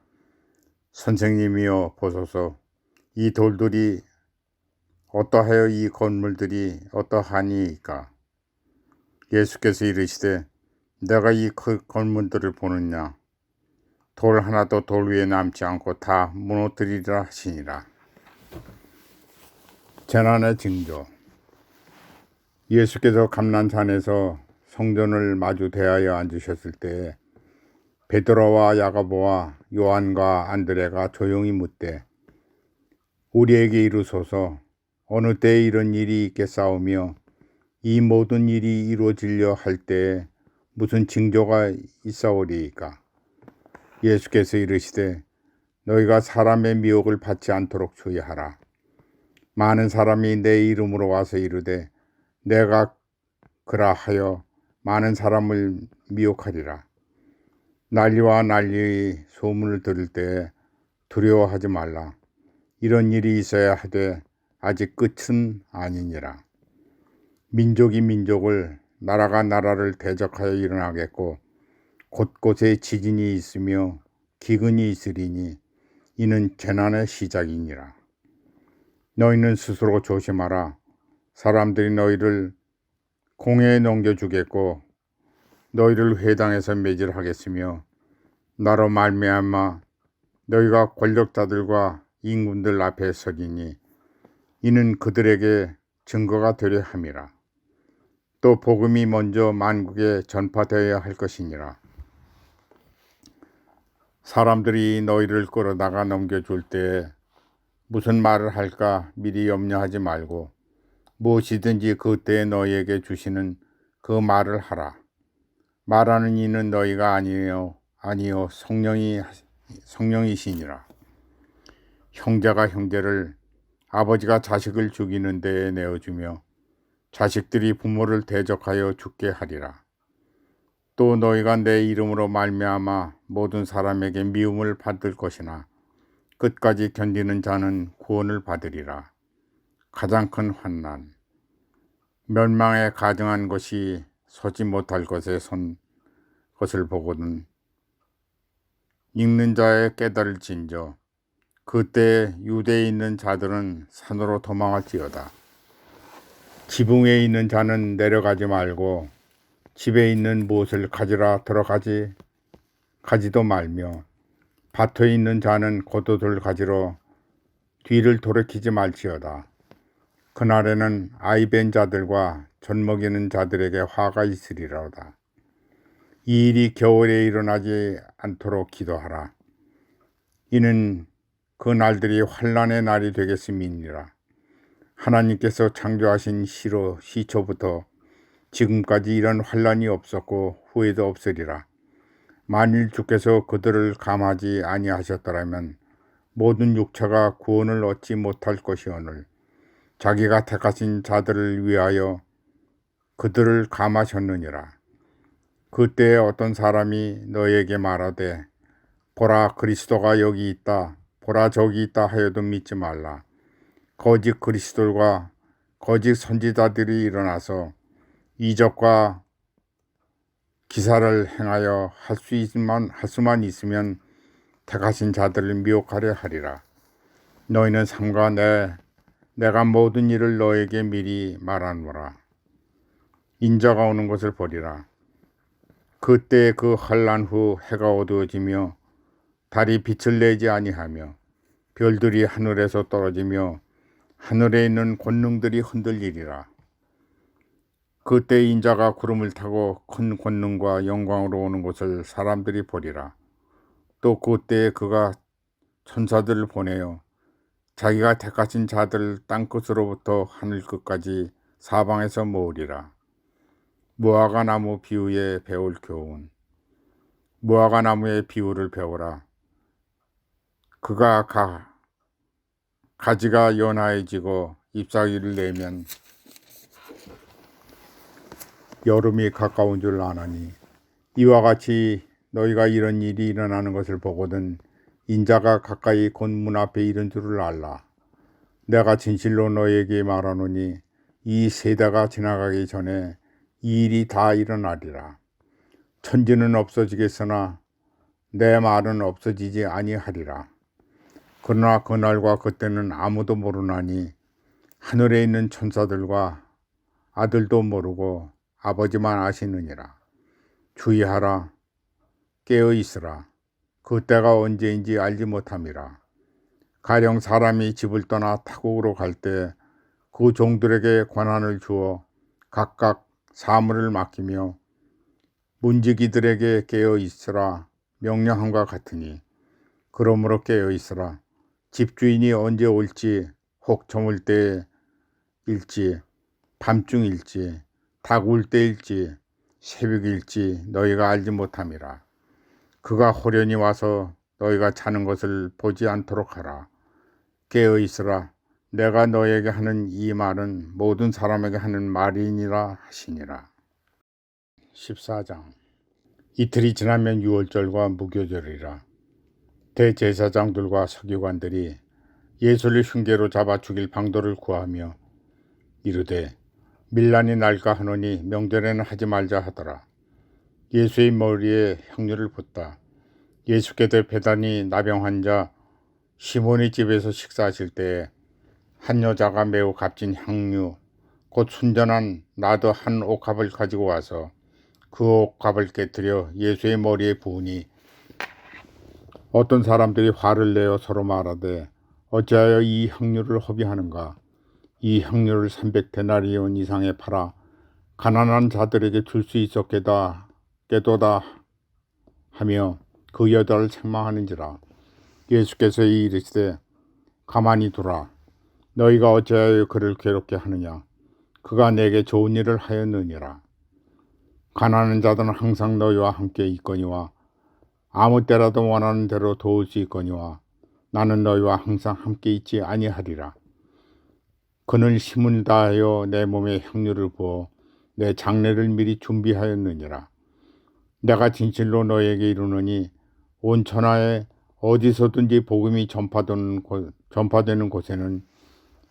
선생님이여 보소서 이 돌들이 어떠하여 이 건물들이 어떠하니이까. 예수께서 이르시되 내가 이 그 건물들을 보느냐. 돌 하나도 돌 위에 남지 않고 다 무너뜨리리라 하시니라. 재난의 징조. 예수께서 감난산에서 성전을 마주 대하여 앉으셨을 때에 베드로와 야고보와 요한과 안드레가 조용히 묻되 우리에게 이르소서 어느 때에 이런 일이 있겠사오며 이 모든 일이 이루어지려 할 때에 무슨 징조가 있사오리이까. 예수께서 이르시되 너희가 사람의 미혹을 받지 않도록 주의하라. 많은 사람이 내 이름으로 와서 이르되 내가 그라하여 많은 사람을 미혹하리라. 난리와 난리의 소문을 들을 때에 두려워하지 말라. 이런 일이 있어야 하되 아직 끝은 아니니라. 민족이 민족을, 나라가 나라를 대적하여 일어나겠고 곳곳에 지진이 있으며 기근이 있으리니 이는 재난의 시작이니라. 너희는 스스로 조심하라. 사람들이 너희를 공회에 넘겨주겠고 너희를 회당에서 매질하겠으며 나로 말미암아 너희가 권력자들과 임금들 앞에 서리니 이는 그들에게 증거가 되려 함이라. 또 복음이 먼저 만국에 전파되어야 할 것이니라. 사람들이 너희를 끌어다가 넘겨줄 때에 무슨 말을 할까 미리 염려하지 말고 무엇이든지 그때에 너희에게 주시는 그 말을 하라. 말하는 이는 너희가 아니요 성령이시니라. 형제가 형제를, 아버지가 자식을 죽이는 데에 내어주며 자식들이 부모를 대적하여 죽게 하리라. 또 너희가 내 이름으로 말미암아 모든 사람에게 미움을 받을 것이나 끝까지 견디는 자는 구원을 받으리라. 가장 큰 환난, 멸망에 가증한 것이 서지 못할 것에 선 것을 보거든 읽는 자의 깨달을진저 그때 유대에 있는 자들은 산으로 도망할지어다. 지붕에 있는 자는 내려가지 말고 집에 있는 무엇을 가지라 가지도 말며 밭에 있는 자는 겉옷을 가지러 뒤를 돌이키지 말지어다. 그날에는 아이 벤 자들과 젖먹이는 자들에게 화가 있으리로다. 이 일이 겨울에 일어나지 않도록 기도하라. 이는 그 날들이 환난의 날이 되겠음이니라. 하나님께서 창조하신 시초부터 지금까지 이런 환난이 없었고 후에도 없으리라. 만일 주께서 그들을 감하지 아니하셨더라면 모든 육체가 구원을 얻지 못할 것이오늘 자기가 택하신 자들을 위하여 그들을 감하셨느니라. 그때에 어떤 사람이 너에게 말하되 보라 그리스도가 여기 있다 보라 저기 있다 하여도 믿지 말라. 거짓 그리스도들과 거짓 선지자들이 일어나서 이적과 기사를 행하여 할 수만 있으면 택하신 자들을 미혹하려 하리라. 너희는 삼가 내가 모든 일을 너에게 미리 말하노라. 인자가 오는 것을 보리라. 그때 그 환난 후 해가 어두워지며 달이 빛을 내지 아니하며 별들이 하늘에서 떨어지며 하늘에 있는 권능들이 흔들리리라. 그때 인자가 구름을 타고 큰 권능과 영광으로 오는 것을 사람들이 보리라. 또 그때 그가 천사들을 보내어 자기가 택하신 자들을 땅끝으로부터 하늘 끝까지 사방에서 모으리라. 무화과 나무 비유에 배울 교훈. 무화과 나무의 비유를 배우라. 그가 가지가 연하해지고 잎사귀를 내면 여름이 가까운 줄 아나니 이와 같이 너희가 이런 일이 일어나는 것을 보거든 인자가 가까이 곧 문 앞에 이른 줄을 알라. 내가 진실로 너희에게 말하노니 이 세대가 지나가기 전에 이 일이 다 일어나리라. 천지는 없어지겠으나 내 말은 없어지지 아니하리라. 그러나 그날과 그때는 아무도 모르나니 하늘에 있는 천사들과 아들도 모르고 아버지만 아시느니라. 주의하라. 깨어 있으라. 그때가 언제인지 알지 못함이라. 가령 사람이 집을 떠나 타국으로 갈 때 그 종들에게 권한을 주어 각각 사물을 맡기며 문지기들에게 깨어 있으라 명령함과 같으니 그러므로 깨어 있으라. 집주인이 언제 올지 혹 저물 때일지 밤중일지 닭 울 때일지 새벽일지 너희가 알지 못함이라. 그가 호련히 와서 너희가 자는 것을 보지 않도록 하라. 깨어 있으라. 내가 너에게 하는 이 말은 모든 사람에게 하는 말이니라 하시니라. 14장. 이틀이 지나면 유월절과 무교절이라. 대제사장들과 서기관들이 예수를 흉계로 잡아 죽일 방도를 구하며 이르되 밀란이 날까 하노니 명절에는 하지 말자 하더라. 예수의 머리에 향유를 붓다. 예수께서 베다니 나병 환자 시몬의 집에서 식사하실 때에 한 여자가 매우 값진 향유 곧 순전한 나드 한 옥합을 가지고 와서 그 옥합을 깨뜨려 예수의 머리에 부으니 어떤 사람들이 화를 내어 서로 말하되 어찌하여 이 향유를 허비하는가. 이 향유를 300데나리온 이상에 팔아 가난한 자들에게 줄 수 있었겠도다 하며 그 여자를 책망하는지라. 예수께서 이르시되 가만히 두라. 너희가 어찌하여 그를 괴롭게 하느냐. 그가 내게 좋은 일을 하였느니라. 가난한 자들은 항상 너희와 함께 있거니와 아무 때라도 원하는 대로 도울 수 있거니와 나는 너희와 항상 함께 있지 아니하리라. 그는 힘을 다하여 내 몸에 향유를 부어 내 장례를 미리 준비하였느니라. 내가 진실로 너에게 이르노니 온 천하에 어디서든지 복음이 전파되는 곳에는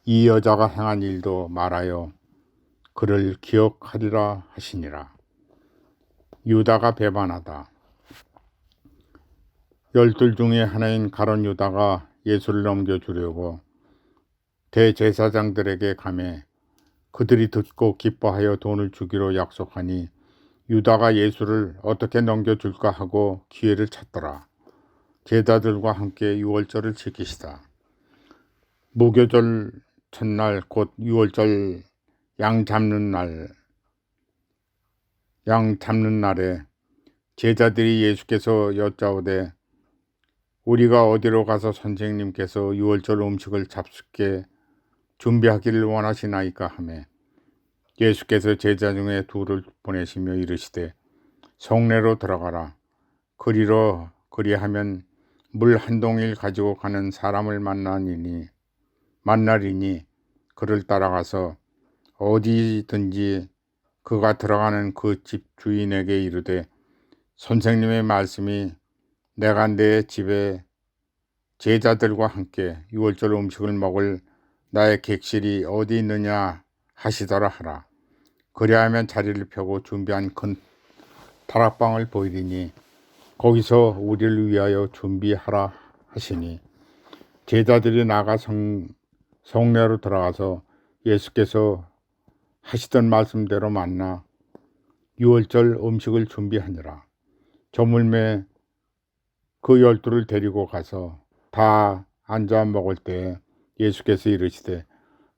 이 여자가 행한 일도 말하여 그를 기억하리라 하시니라. 유다가 배반하다. 12 중에 하나인 가룟 유다가 예수를 넘겨주려고 대제사장들에게 가매 그들이 듣고 기뻐하여 돈을 주기로 약속하니 유다가 예수를 어떻게 넘겨줄까 하고 기회를 찾더라. 제자들과 함께 유월절을 지키시다. 무교절 첫날 곧 유월절 양 잡는 날에 제자들이 예수께서 여짜오되 우리가 어디로 가서 선생님께서 유월절 음식을 잡숫게 준비하기를 원하시나이까 하매 예수께서 제자 중에 둘을 보내시며 이르시되 성내로 들어가라. 그리하면 물 한 동일 가지고 가는 사람을 만나리니 그를 따라가서 어디든지 그가 들어가는 그 집 주인에게 이르되 선생님의 말씀이 내가 내 집에 제자들과 함께 유월절 음식을 먹을 나의 객실이 어디 있느냐 하시더라 하라. 그리하면 자리를 펴고 준비한 큰 다락방을 보이리니 거기서 우리를 위하여 준비하라 하시니 제자들이 나가 성내로 들어가서 예수께서 하시던 말씀대로 만나 유월절 음식을 준비하니라. 저물매 그 12를 데리고 가서 다 앉아 먹을 때 예수께서 이르시되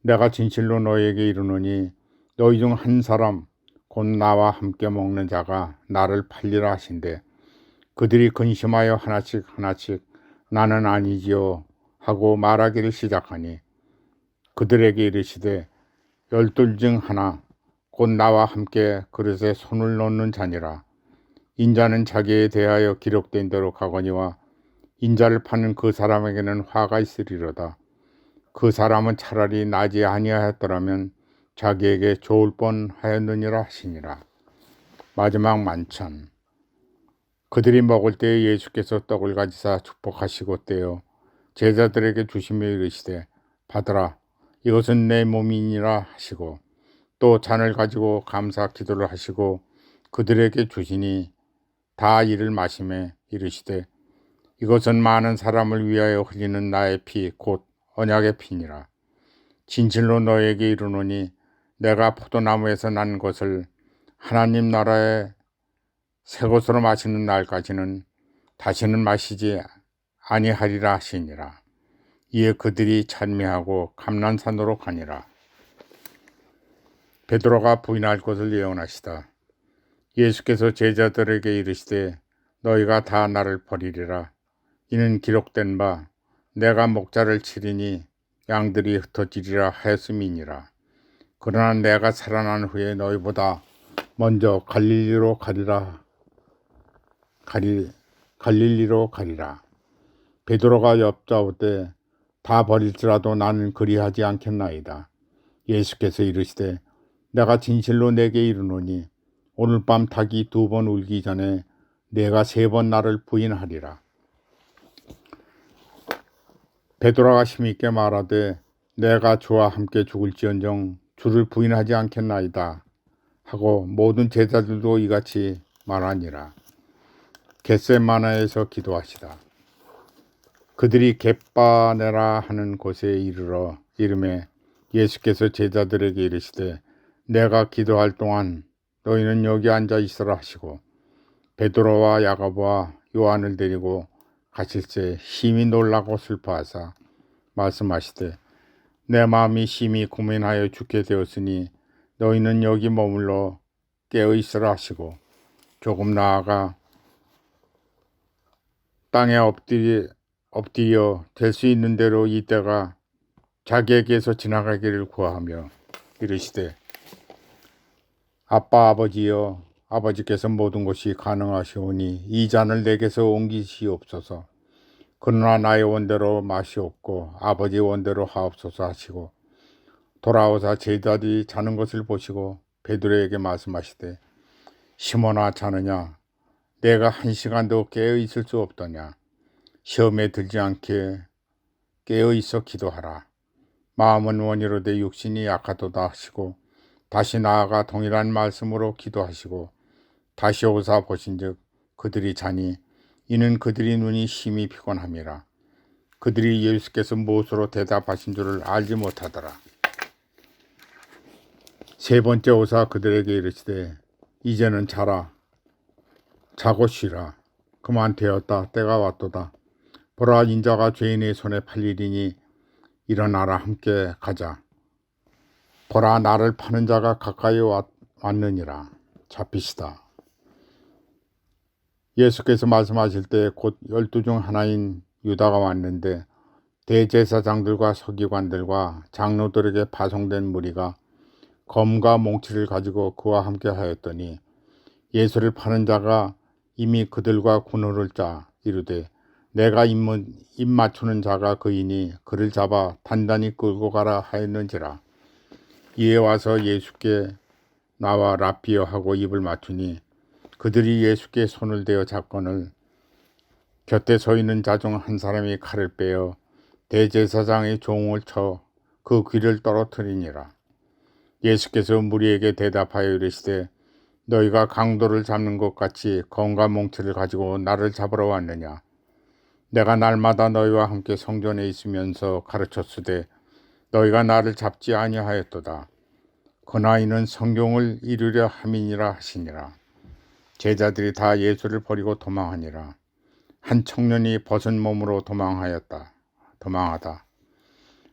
내가 진실로 너희에게 이르노니 너희 중 한 사람 곧 나와 함께 먹는 자가 나를 팔리라 하신대 그들이 근심하여 하나씩 나는 아니지요 하고 말하기를 시작하니 그들에게 이르시되 12 중 하나 곧 나와 함께 그릇에 손을 넣는 자니라. 인자는 자기에 대하여 기록된 대로 가거니와 인자를 파는 그 사람에게는 화가 있으리로다. 그 사람은 차라리 나지 아니하였더라면 자기에게 좋을 뻔하였느니라 하시니라. 마지막 만찬. 그들이 먹을 때에 예수께서 떡을 가지사 축복하시고 떼어 제자들에게 주시며 이르시되 받으라 이것은 내 몸이니라 하시고 또 잔을 가지고 감사 기도를 하시고 그들에게 주시니 다 이를 마시매 이르시되 이것은 많은 사람을 위하여 흘리는 나의 피 곧 언약의 피니라. 진실로 너에게 이르노니 내가 포도나무에서 난 것을 하나님 나라의 새 것으로 마시는 날까지는 다시는 마시지 아니하리라 하시니라. 이에 그들이 찬미하고 감난산으로 가니라. 베드로가 부인할 것을 예언하시다. 예수께서 제자들에게 이르시되 너희가 다 나를 버리리라. 이는 기록된 바 내가 목자를 치리니 양들이 흩어지리라 하였음이니라. 그러나 내가 살아난 후에 너희보다 먼저 갈릴리로 가리라. 베드로가 여짜오되 다 버릴지라도 나는 그리하지 않겠나이다. 예수께서 이르시되 내가 진실로 내게 이르노니 오늘 밤 닭이 2번 울기 전에 내가 3번 나를 부인하리라. 베드로가 힘있게 말하되 내가 주와 함께 죽을지언정 주를 부인하지 않겠나이다 하고 모든 제자들도 이같이 말하니라. 겟세마네에서 기도하시다. 그들이 겟바네라 하는 곳에 이름에 예수께서 제자들에게 이르시되 내가 기도할 동안 너희는 여기 앉아 있으라 하시고 베드로와 야고보와 요한을 데리고 가실새 심히 놀라고 슬퍼하사 말씀하시되 내 마음이 심히 고민하여 죽게 되었으니 너희는 여기 머물러 깨어 있으라 하시고 조금 나아가 땅에 엎드려 될 수 있는 대로 이때가 자기에게서 지나가기를 구하며 이르시되 아빠 아버지여 아버지께서 모든 것이 가능하시오니 이 잔을 내게서 옮기시옵소서. 그러나 나의 원대로 마시옵고 아버지 원대로 하옵소서 하시고 돌아오사 제자들이 자는 것을 보시고 베드로에게 말씀하시되 시몬아 자느냐 내가 1시간도 깨어 있을 수 없더냐. 시험에 들지 않게 깨어 있어 기도하라. 마음은 원이로되 육신이 약하도다 하시고 다시 나아가 동일한 말씀으로 기도하시고 다시 오사 보신즉 그들이 자니 이는 그들이 눈이 심히 피곤함이라. 그들이 예수께서 무엇으로 대답하신 줄을 알지 못하더라. 3번째 오사 그들에게 이르시되 이제는 자라 자고 쉬라. 그만 되었다. 때가 왔도다. 보라 인자가 죄인의 손에 팔리리니 일어나라 함께 가자. 보라 나를 파는 자가 가까이 왔느니라. 잡히시다. 예수께서 말씀하실 때 곧 12 중 하나인 유다가 왔는데 대제사장들과 서기관들과 장로들에게 파송된 무리가 검과 몽치를 가지고 그와 함께 하였더니 예수를 파는 자가 이미 그들과 군호를 짜 이르되 내가 입 맞추는 자가 그이니 그를 잡아 단단히 끌고 가라 하였는지라. 이에 와서 예수께 나와 라피어 하고 입을 맞추니 그들이 예수께 손을 대어 잡거늘 곁에 서 있는 자 중 한 사람이 칼을 빼어 대제사장의 종을 쳐 그 귀를 떨어뜨리니라. 예수께서 무리에게 대답하여 이르시되 너희가 강도를 잡는 것 같이 검과 몽치를 가지고 나를 잡으러 왔느냐. 내가 날마다 너희와 함께 성전에 있으면서 가르쳤으되 너희가 나를 잡지 아니하였도다. 그러나 이는 성경을 이루려 함이니라 하시니라. 제자들이 다 예수를 버리고 도망하니라. 한 청년이 벗은 몸으로 도망하다.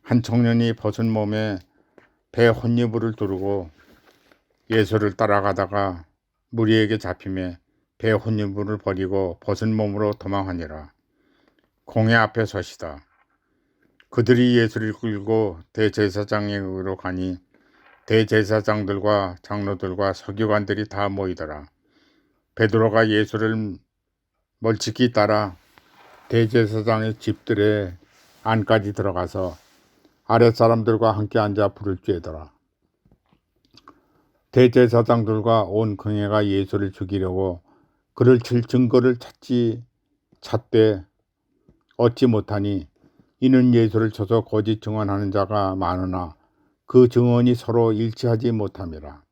한 청년이 벗은 몸에 배 혼이불을 두르고 예수를 따라가다가 무리에게 잡히매 배 혼이불을 버리고 벗은 몸으로 도망하니라. 공회 앞에 서시다. 그들이 예수를 끌고 대제사장에게로 가니 대제사장들과 장로들과 서기관들이 다 모이더라. 베드로가 예수를 멀찍이 따라 대제사장의 집들의 안까지 들어가서 아랫사람들과 함께 앉아 불을 쬐더라. 대제사장들과 온 공회가 예수를 죽이려고 그를 칠 증거를 찾되 얻지 못하니 이는 예수를 쳐서 거짓 증언하는 자가 많으나 그 증언이 서로 일치하지 못함이라.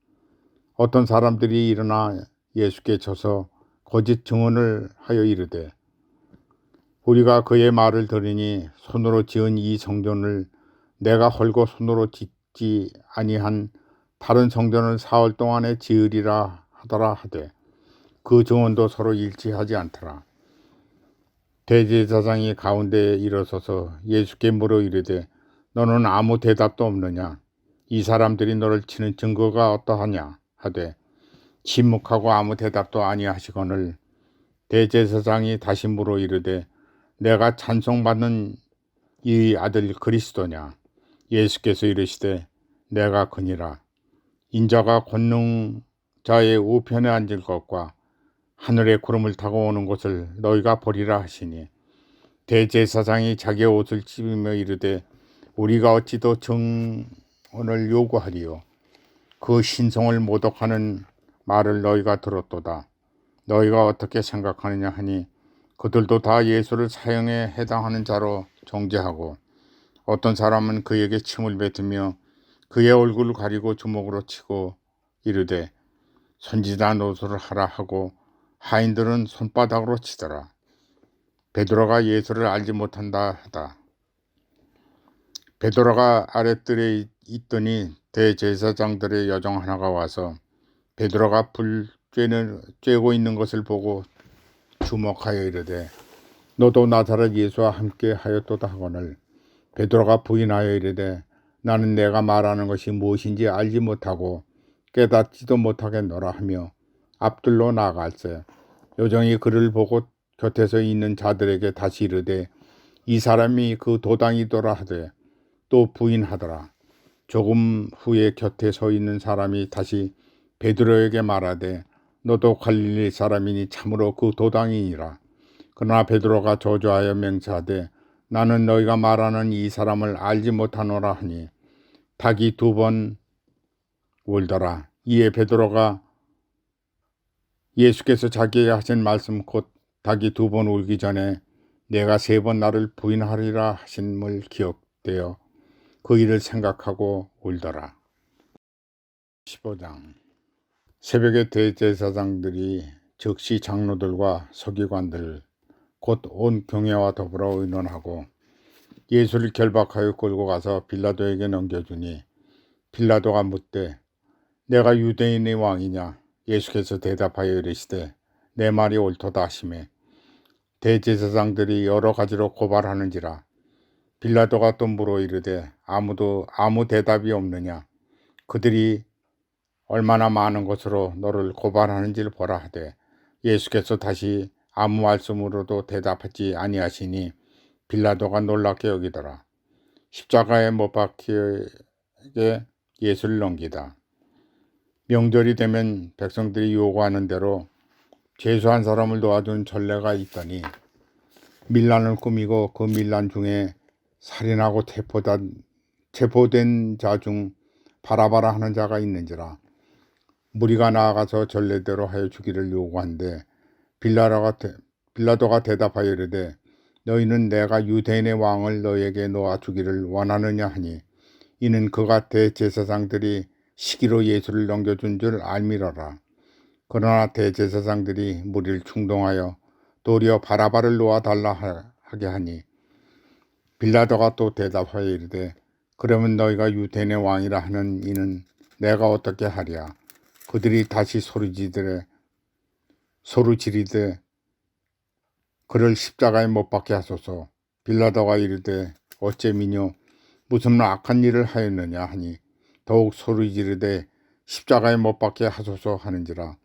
어떤 사람들이 일어나 예수께 쳐서 거짓 증언을 하여 이르되 우리가 그의 말을 들으니 손으로 지은 이 성전을 내가 헐고 손으로 짓지 아니한 다른 성전을 사흘 동안에 지으리라 하더라 하되 그 증언도 서로 일치하지 않더라. 대제사장이 가운데에 일어서서 예수께 물어 이르되 너는 아무 대답도 없느냐. 이 사람들이 너를 치는 증거가 어떠하냐 하되 침묵하고 아무 대답도 아니하시거늘 대제사장이 다시 물어 이르되 내가 찬송받는 이 아들 그리스도냐. 예수께서 이르시되 내가 그니라. 인자가 권능자의 우편에 앉을 것과 하늘의 구름을 타고 오는 것을 너희가 보리라 하시니 대제사장이 자기의 옷을 찢으며 이르되 우리가 어찌 더 증언을 요구하리요. 그 신성을 모독하는 말을 너희가 들었도다. 너희가 어떻게 생각하느냐 하니 그들도 다 예수를 사형에 해당하는 자로 정죄하고 어떤 사람은 그에게 침을 뱉으며 그의 얼굴을 가리고 주먹으로 치고 이르되 선지자 노소를 하라 하고 하인들은 손바닥으로 치더라. 베드로가 예수를 알지 못한다 하다. 베드로가 아랫뜰에 있더니 대제사장들의 여종 하나가 와서 베드로가 불 쬐고 있는 것을 보고 주목하여 이르되 너도 나사렛 예수와 함께 하였도다 하거늘 베드로가 부인하여 이르되 나는 내가 말하는 것이 무엇인지 알지 못하고 깨닫지도 못하겠노라 하며 앞들로 나아갈세. 여종이 그를 보고 곁에서 있는 자들에게 다시 이르되 이 사람이 그 도당이더라 하되 또 부인하더라. 조금 후에 곁에 서 있는 사람이 다시 베드로에게 말하되 너도 갈릴리 사람이니 참으로 그 도당이니라. 그러나 베드로가 저주하여 맹세하되 나는 너희가 말하는 이 사람을 알지 못하노라 하니 닭이 2번 울더라. 이에 베드로가 예수께서 자기에게 하신 말씀 곧 닭이 2번 울기 전에 내가 3번 나를 부인하리라 하심을 기억되어 그 일을 생각하고 울더라. 15장. 새벽에 대제사장들이 즉시 장로들과 서기관들 곧 온 경회와 더불어 의논하고 예수를 결박하여 끌고 가서 빌라도에게 넘겨주니 빌라도가 묻되 내가 유대인의 왕이냐? 예수께서 대답하여 이르시되 내 말이 옳도다 하시매 대제사장들이 여러 가지로 고발하는지라. 빌라도가 또 물어 이르되 아무 대답이 없느냐? 그들이 얼마나 많은 것으로 너를 고발하는지를 보라 하되 예수께서 다시 아무 말씀으로도 대답하지 아니하시니 빌라도가 놀랍게 여기더라. 십자가에 못 박히게 예수를 넘기다. 명절이 되면 백성들이 요구하는 대로 죄수한 사람을 도와준 전례가 있더니 밀란을 꾸미고 그 밀란 중에 살인하고 체포된 자 중 바라바라 하는 자가 있는지라. 무리가 나아가서 전례대로 하여 주기를 요구한데 빌라도가 대답하여 이르되 너희는 내가 유대인의 왕을 너희에게 놓아 주기를 원하느냐 하니 이는 그가 대제사장들이 시기로 예수를 넘겨준 줄 알미러라. 그러나 대제사장들이 무리를 충동하여 도리어 바라바를 놓아달라 하게 하니 빌라도가 또 대답하여 이르되 그러면 너희가 유대인의 왕이라 하는 이는 내가 어떻게 하랴. 그들이 다시 소리 지르되 그를 십자가에 못 박게 하소서. 빌라도가 이르되 어째미뇨 무슨 악한 일을 하였느냐 하니 더욱 소리 지르되 십자가에 못 박게 하소서 하는지라.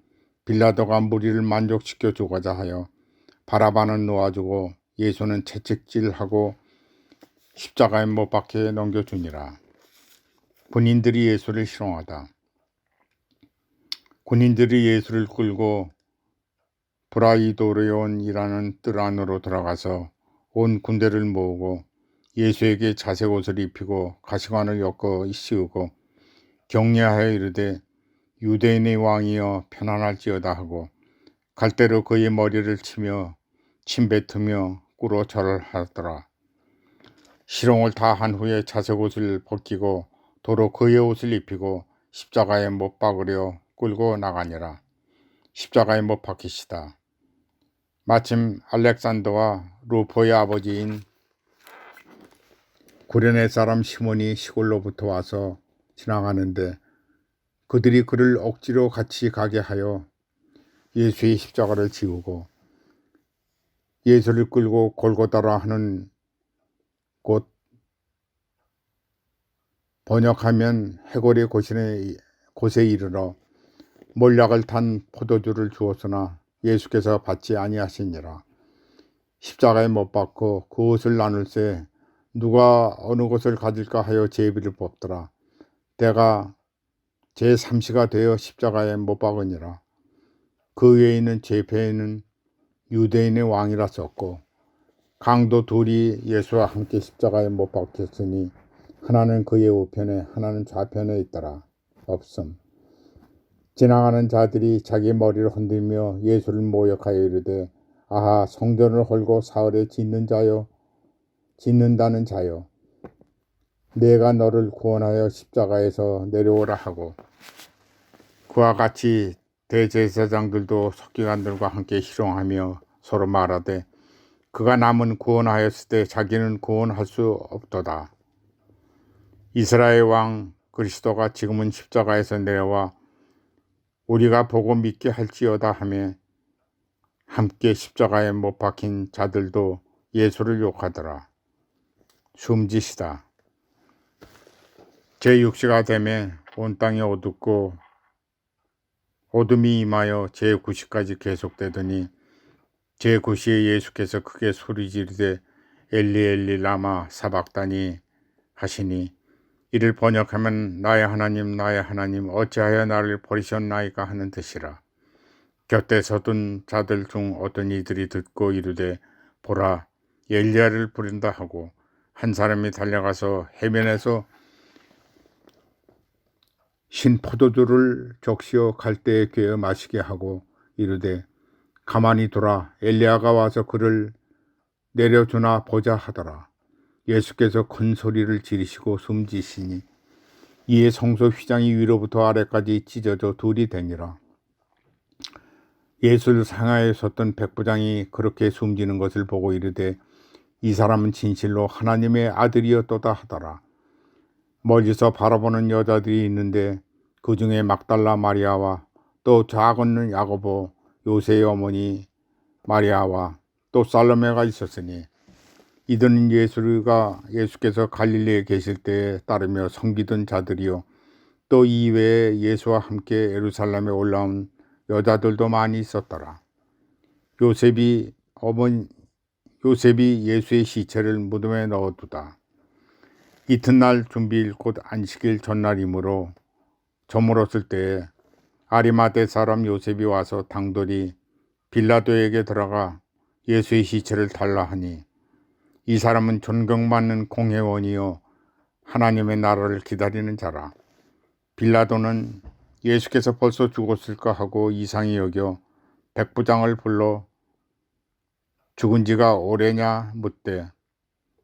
빌라도가 무리를 만족시켜 주고자 하여 바라바는 놓아주고 예수는 채찍질하고 십자가에 못 박게 넘겨주니라. 군인들이 예수를 희롱하다. 군인들이 예수를 끌고 브라이도레온이라는 뜰 안으로 들어가서 온 군대를 모으고 예수에게 자색 옷을 입히고 가시관을 엮어 씌우고 격려하여 이르되 유대인의 왕이여 편안할지어다 하고 갈대로 그의 머리를 치며 침 뱉으며 꿇어 절을 하더라. 희롱을 다 한 후에 자색 옷을 벗기고 도로 그의 옷을 입히고 십자가에 못 박으려 끌고 나가니라. 십자가에 못 박히시다. 마침 알렉산더와 루포의 아버지인 구레네 사람 시몬이 시골로부터 와서 지나가는데 그들이 그를 억지로 같이 가게 하여 예수의 십자가를 지우고 예수를 끌고 골고다라 하는 곳, 번역하면 해골의 곳에 이르러 몰약을 탄 포도주를 주었으나 예수께서 받지 아니하시니라. 십자가에 못 박고 그 옷을 나눌새 누가 어느 곳을 가질까 하여 제비를 뽑더라. 때가 제3시가 되어 십자가에 못 박으니라. 그 위에 있는 제패에는 유대인의 왕이라 썼고 강도 둘이 예수와 함께 십자가에 못 박혔으니 하나는 그의 우편에 하나는 좌편에 있더라. 없음. 지나가는 자들이 자기 머리를 흔들며 예수를 모욕하여 이르되 아하 성전을 헐고 사흘에 짓는다는 자여 내가 너를 구원하여 십자가에서 내려오라 하고 그와 같이 대제사장들도 서기관들과 함께 희롱하며 서로 말하되 그가 남은 구원하였을 때 자기는 구원할 수 없도다. 이스라엘 왕 그리스도가 지금은 십자가에서 내려와 우리가 보고 믿게 할지어다 하며 함께 십자가에 못 박힌 자들도 예수를 욕하더라. 숨지시다. 제6시가 되매 온 땅이 어둡고 어둠이 임하여 제9시까지 계속되더니 제9시에 예수께서 크게 소리 지르되 엘리 엘리 라마 사박다니 하시니 이를 번역하면 나의 하나님 어찌하여 나를 버리셨나이까 하는 뜻이라. 곁에 서둔 자들 중 어떤 이들이 듣고 이르되 보라 엘리야를 부른다 하고 한 사람이 달려가서 해변에서 신 포도주를 적시어 갈대에 괴어 마시게 하고 이르되 가만히 두라 엘리야가 와서 그를 내려주나 보자 하더라. 예수께서 큰 소리를 지르시고 숨지시니 이에 성소 휘장이 위로부터 아래까지 찢어져 둘이 되니라. 예수를 상하에 섰던 백부장이 그렇게 숨지는 것을 보고 이르되 이 사람은 진실로 하나님의 아들이었도다 하더라. 멀리서 바라보는 여자들이 있는데 그 중에 막달라 마리아와 또 작은 야고보 요새의 어머니 마리아와 또 살로메가 있었으니 이들은 예수께서 갈릴리에 계실 때에 따르며 섬기던 자들이요 또 이외에 예수와 함께 예루살렘에 올라온 여자들도 많이 있었더라. 요셉이 예수의 시체를 무덤에 넣어두다. 이튿날 준비일 곧 안식일 전날이므로 저물었을 때에 아리마대 사람 요셉이 와서 당돌이 빌라도에게 들어가 예수의 시체를 달라 하니 이 사람은 존경받는 공회원이요 하나님의 나라를 기다리는 자라. 빌라도는 예수께서 벌써 죽었을까 하고 이상히 여겨 백부장을 불러 죽은 지가 오래냐 묻되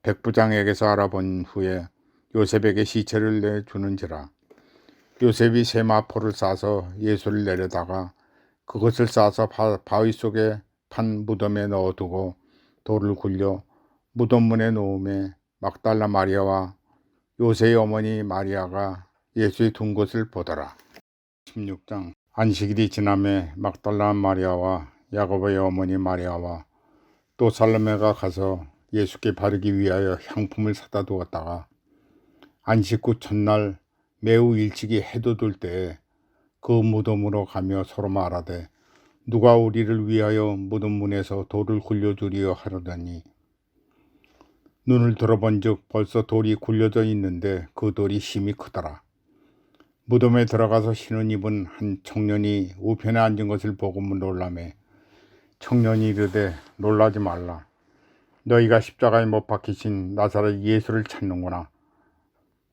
백부장에게서 알아본 후에 요셉에게 시체를 내주는지라. 요셉이 세마포를 싸서 예수를 내려다가 그것을 싸서 바위 속에 판 무덤에 넣어두고 돌을 굴려 무덤문에 놓음에 막달라 마리아와 요새의 어머니 마리아가 예수의 둔 것을 보더라. 16장 안식일이 지남에 막달라 마리아와 야고보의 어머니 마리아와 또 살로메가 가서 예수께 바르기 위하여 향품을 사다 두었다가 안식 후 첫날 매우 일찍이 해도 들 때에 그 무덤으로 가며 서로 말하되 누가 우리를 위하여 무덤 문에서 돌을 굴려주리요 하려더니 눈을 들어본즉 벌써 돌이 굴려져 있는데 그 돌이 힘이 크더라. 무덤에 들어가서 신은 입은 한 청년이 우편에 앉은 것을 보고 놀라매 청년이 이르되 놀라지 말라. 너희가 십자가에 못 박히신 나사렛 예수를 찾는구나.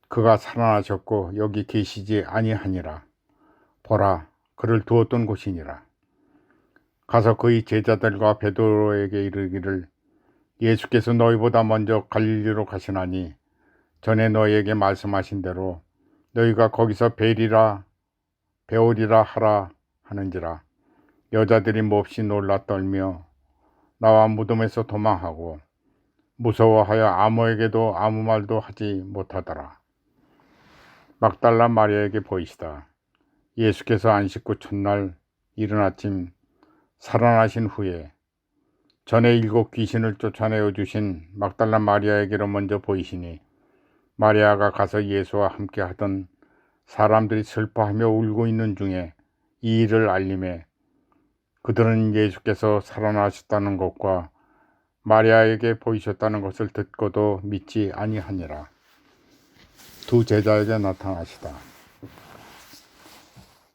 그가 살아나셨고 여기 계시지 아니하니라. 보라 그를 두었던 곳이니라. 가서 그의 제자들과 베드로에게 이르기를 예수께서 너희보다 먼저 갈릴리로 가시나니 전에 너희에게 말씀하신 대로 너희가 거기서 배우리라 하라 하는지라. 여자들이 몹시 놀라 떨며 나와 무덤에서 도망하고 무서워하여 아무에게도 아무 말도 하지 못하더라. 막달라 마리아에게 보이시다. 예수께서 안식 후 첫날 이른 아침 살아나신 후에 전에 7 귀신을 쫓아내어 주신 막달라 마리아에게로 먼저 보이시니 마리아가 가서 예수와 함께 하던 사람들이 슬퍼하며 울고 있는 중에 이 일을 알림해 그들은 예수께서 살아나셨다는 것과 마리아에게 보이셨다는 것을 듣고도 믿지 아니하니라. 두 제자에게 나타나시다.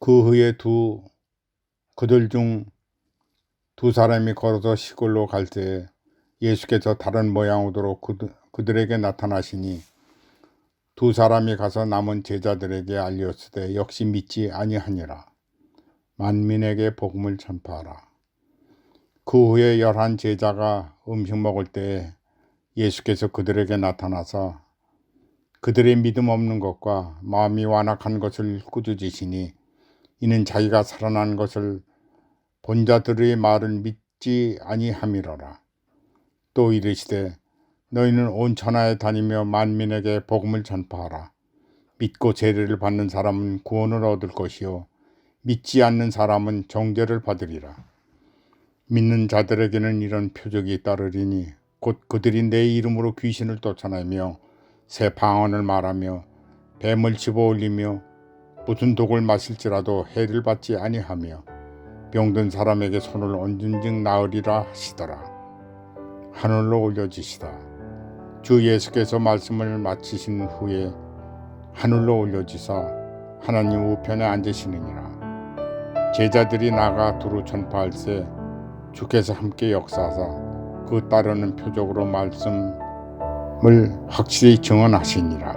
그 후에 그들 중 두 사람이 걸어서 시골로 갈 때에 예수께서 다른 모양으로 그들에게 나타나시니 두 사람이 가서 남은 제자들에게 알렸으되 역시 믿지 아니하니라. 만민에게 복음을 전파하라. 그 후에 11 제자가 음식 먹을 때에 예수께서 그들에게 나타나서 그들의 믿음 없는 것과 마음이 완악한 것을 꾸짖으시니 이는 자기가 살아난 것을 본 자들의 말을 믿지 아니함이로라. 또 이르시되 너희는 온 천하에 다니며 만민에게 복음을 전파하라. 믿고 세례를 받는 사람은 구원을 얻을 것이요 믿지 않는 사람은 정죄를 받으리라. 믿는 자들에게는 이런 표적이 따르리니 곧 그들이 내 이름으로 귀신을 쫓아내며 새 방언을 말하며 뱀을 집어올리며 무슨 독을 마실지라도 해를 받지 아니하며 병든 사람에게 손을 얹은즉 나으리라 하시더라. 하늘로 올려지시다. 주 예수께서 말씀을 마치신 후에 하늘로 올려지사 하나님 우편에 앉으시느니라. 제자들이 나가 두루 전파할세 주께서 함께 역사하사 그 따르는 표적으로 말씀을 확실히 증언하시니라.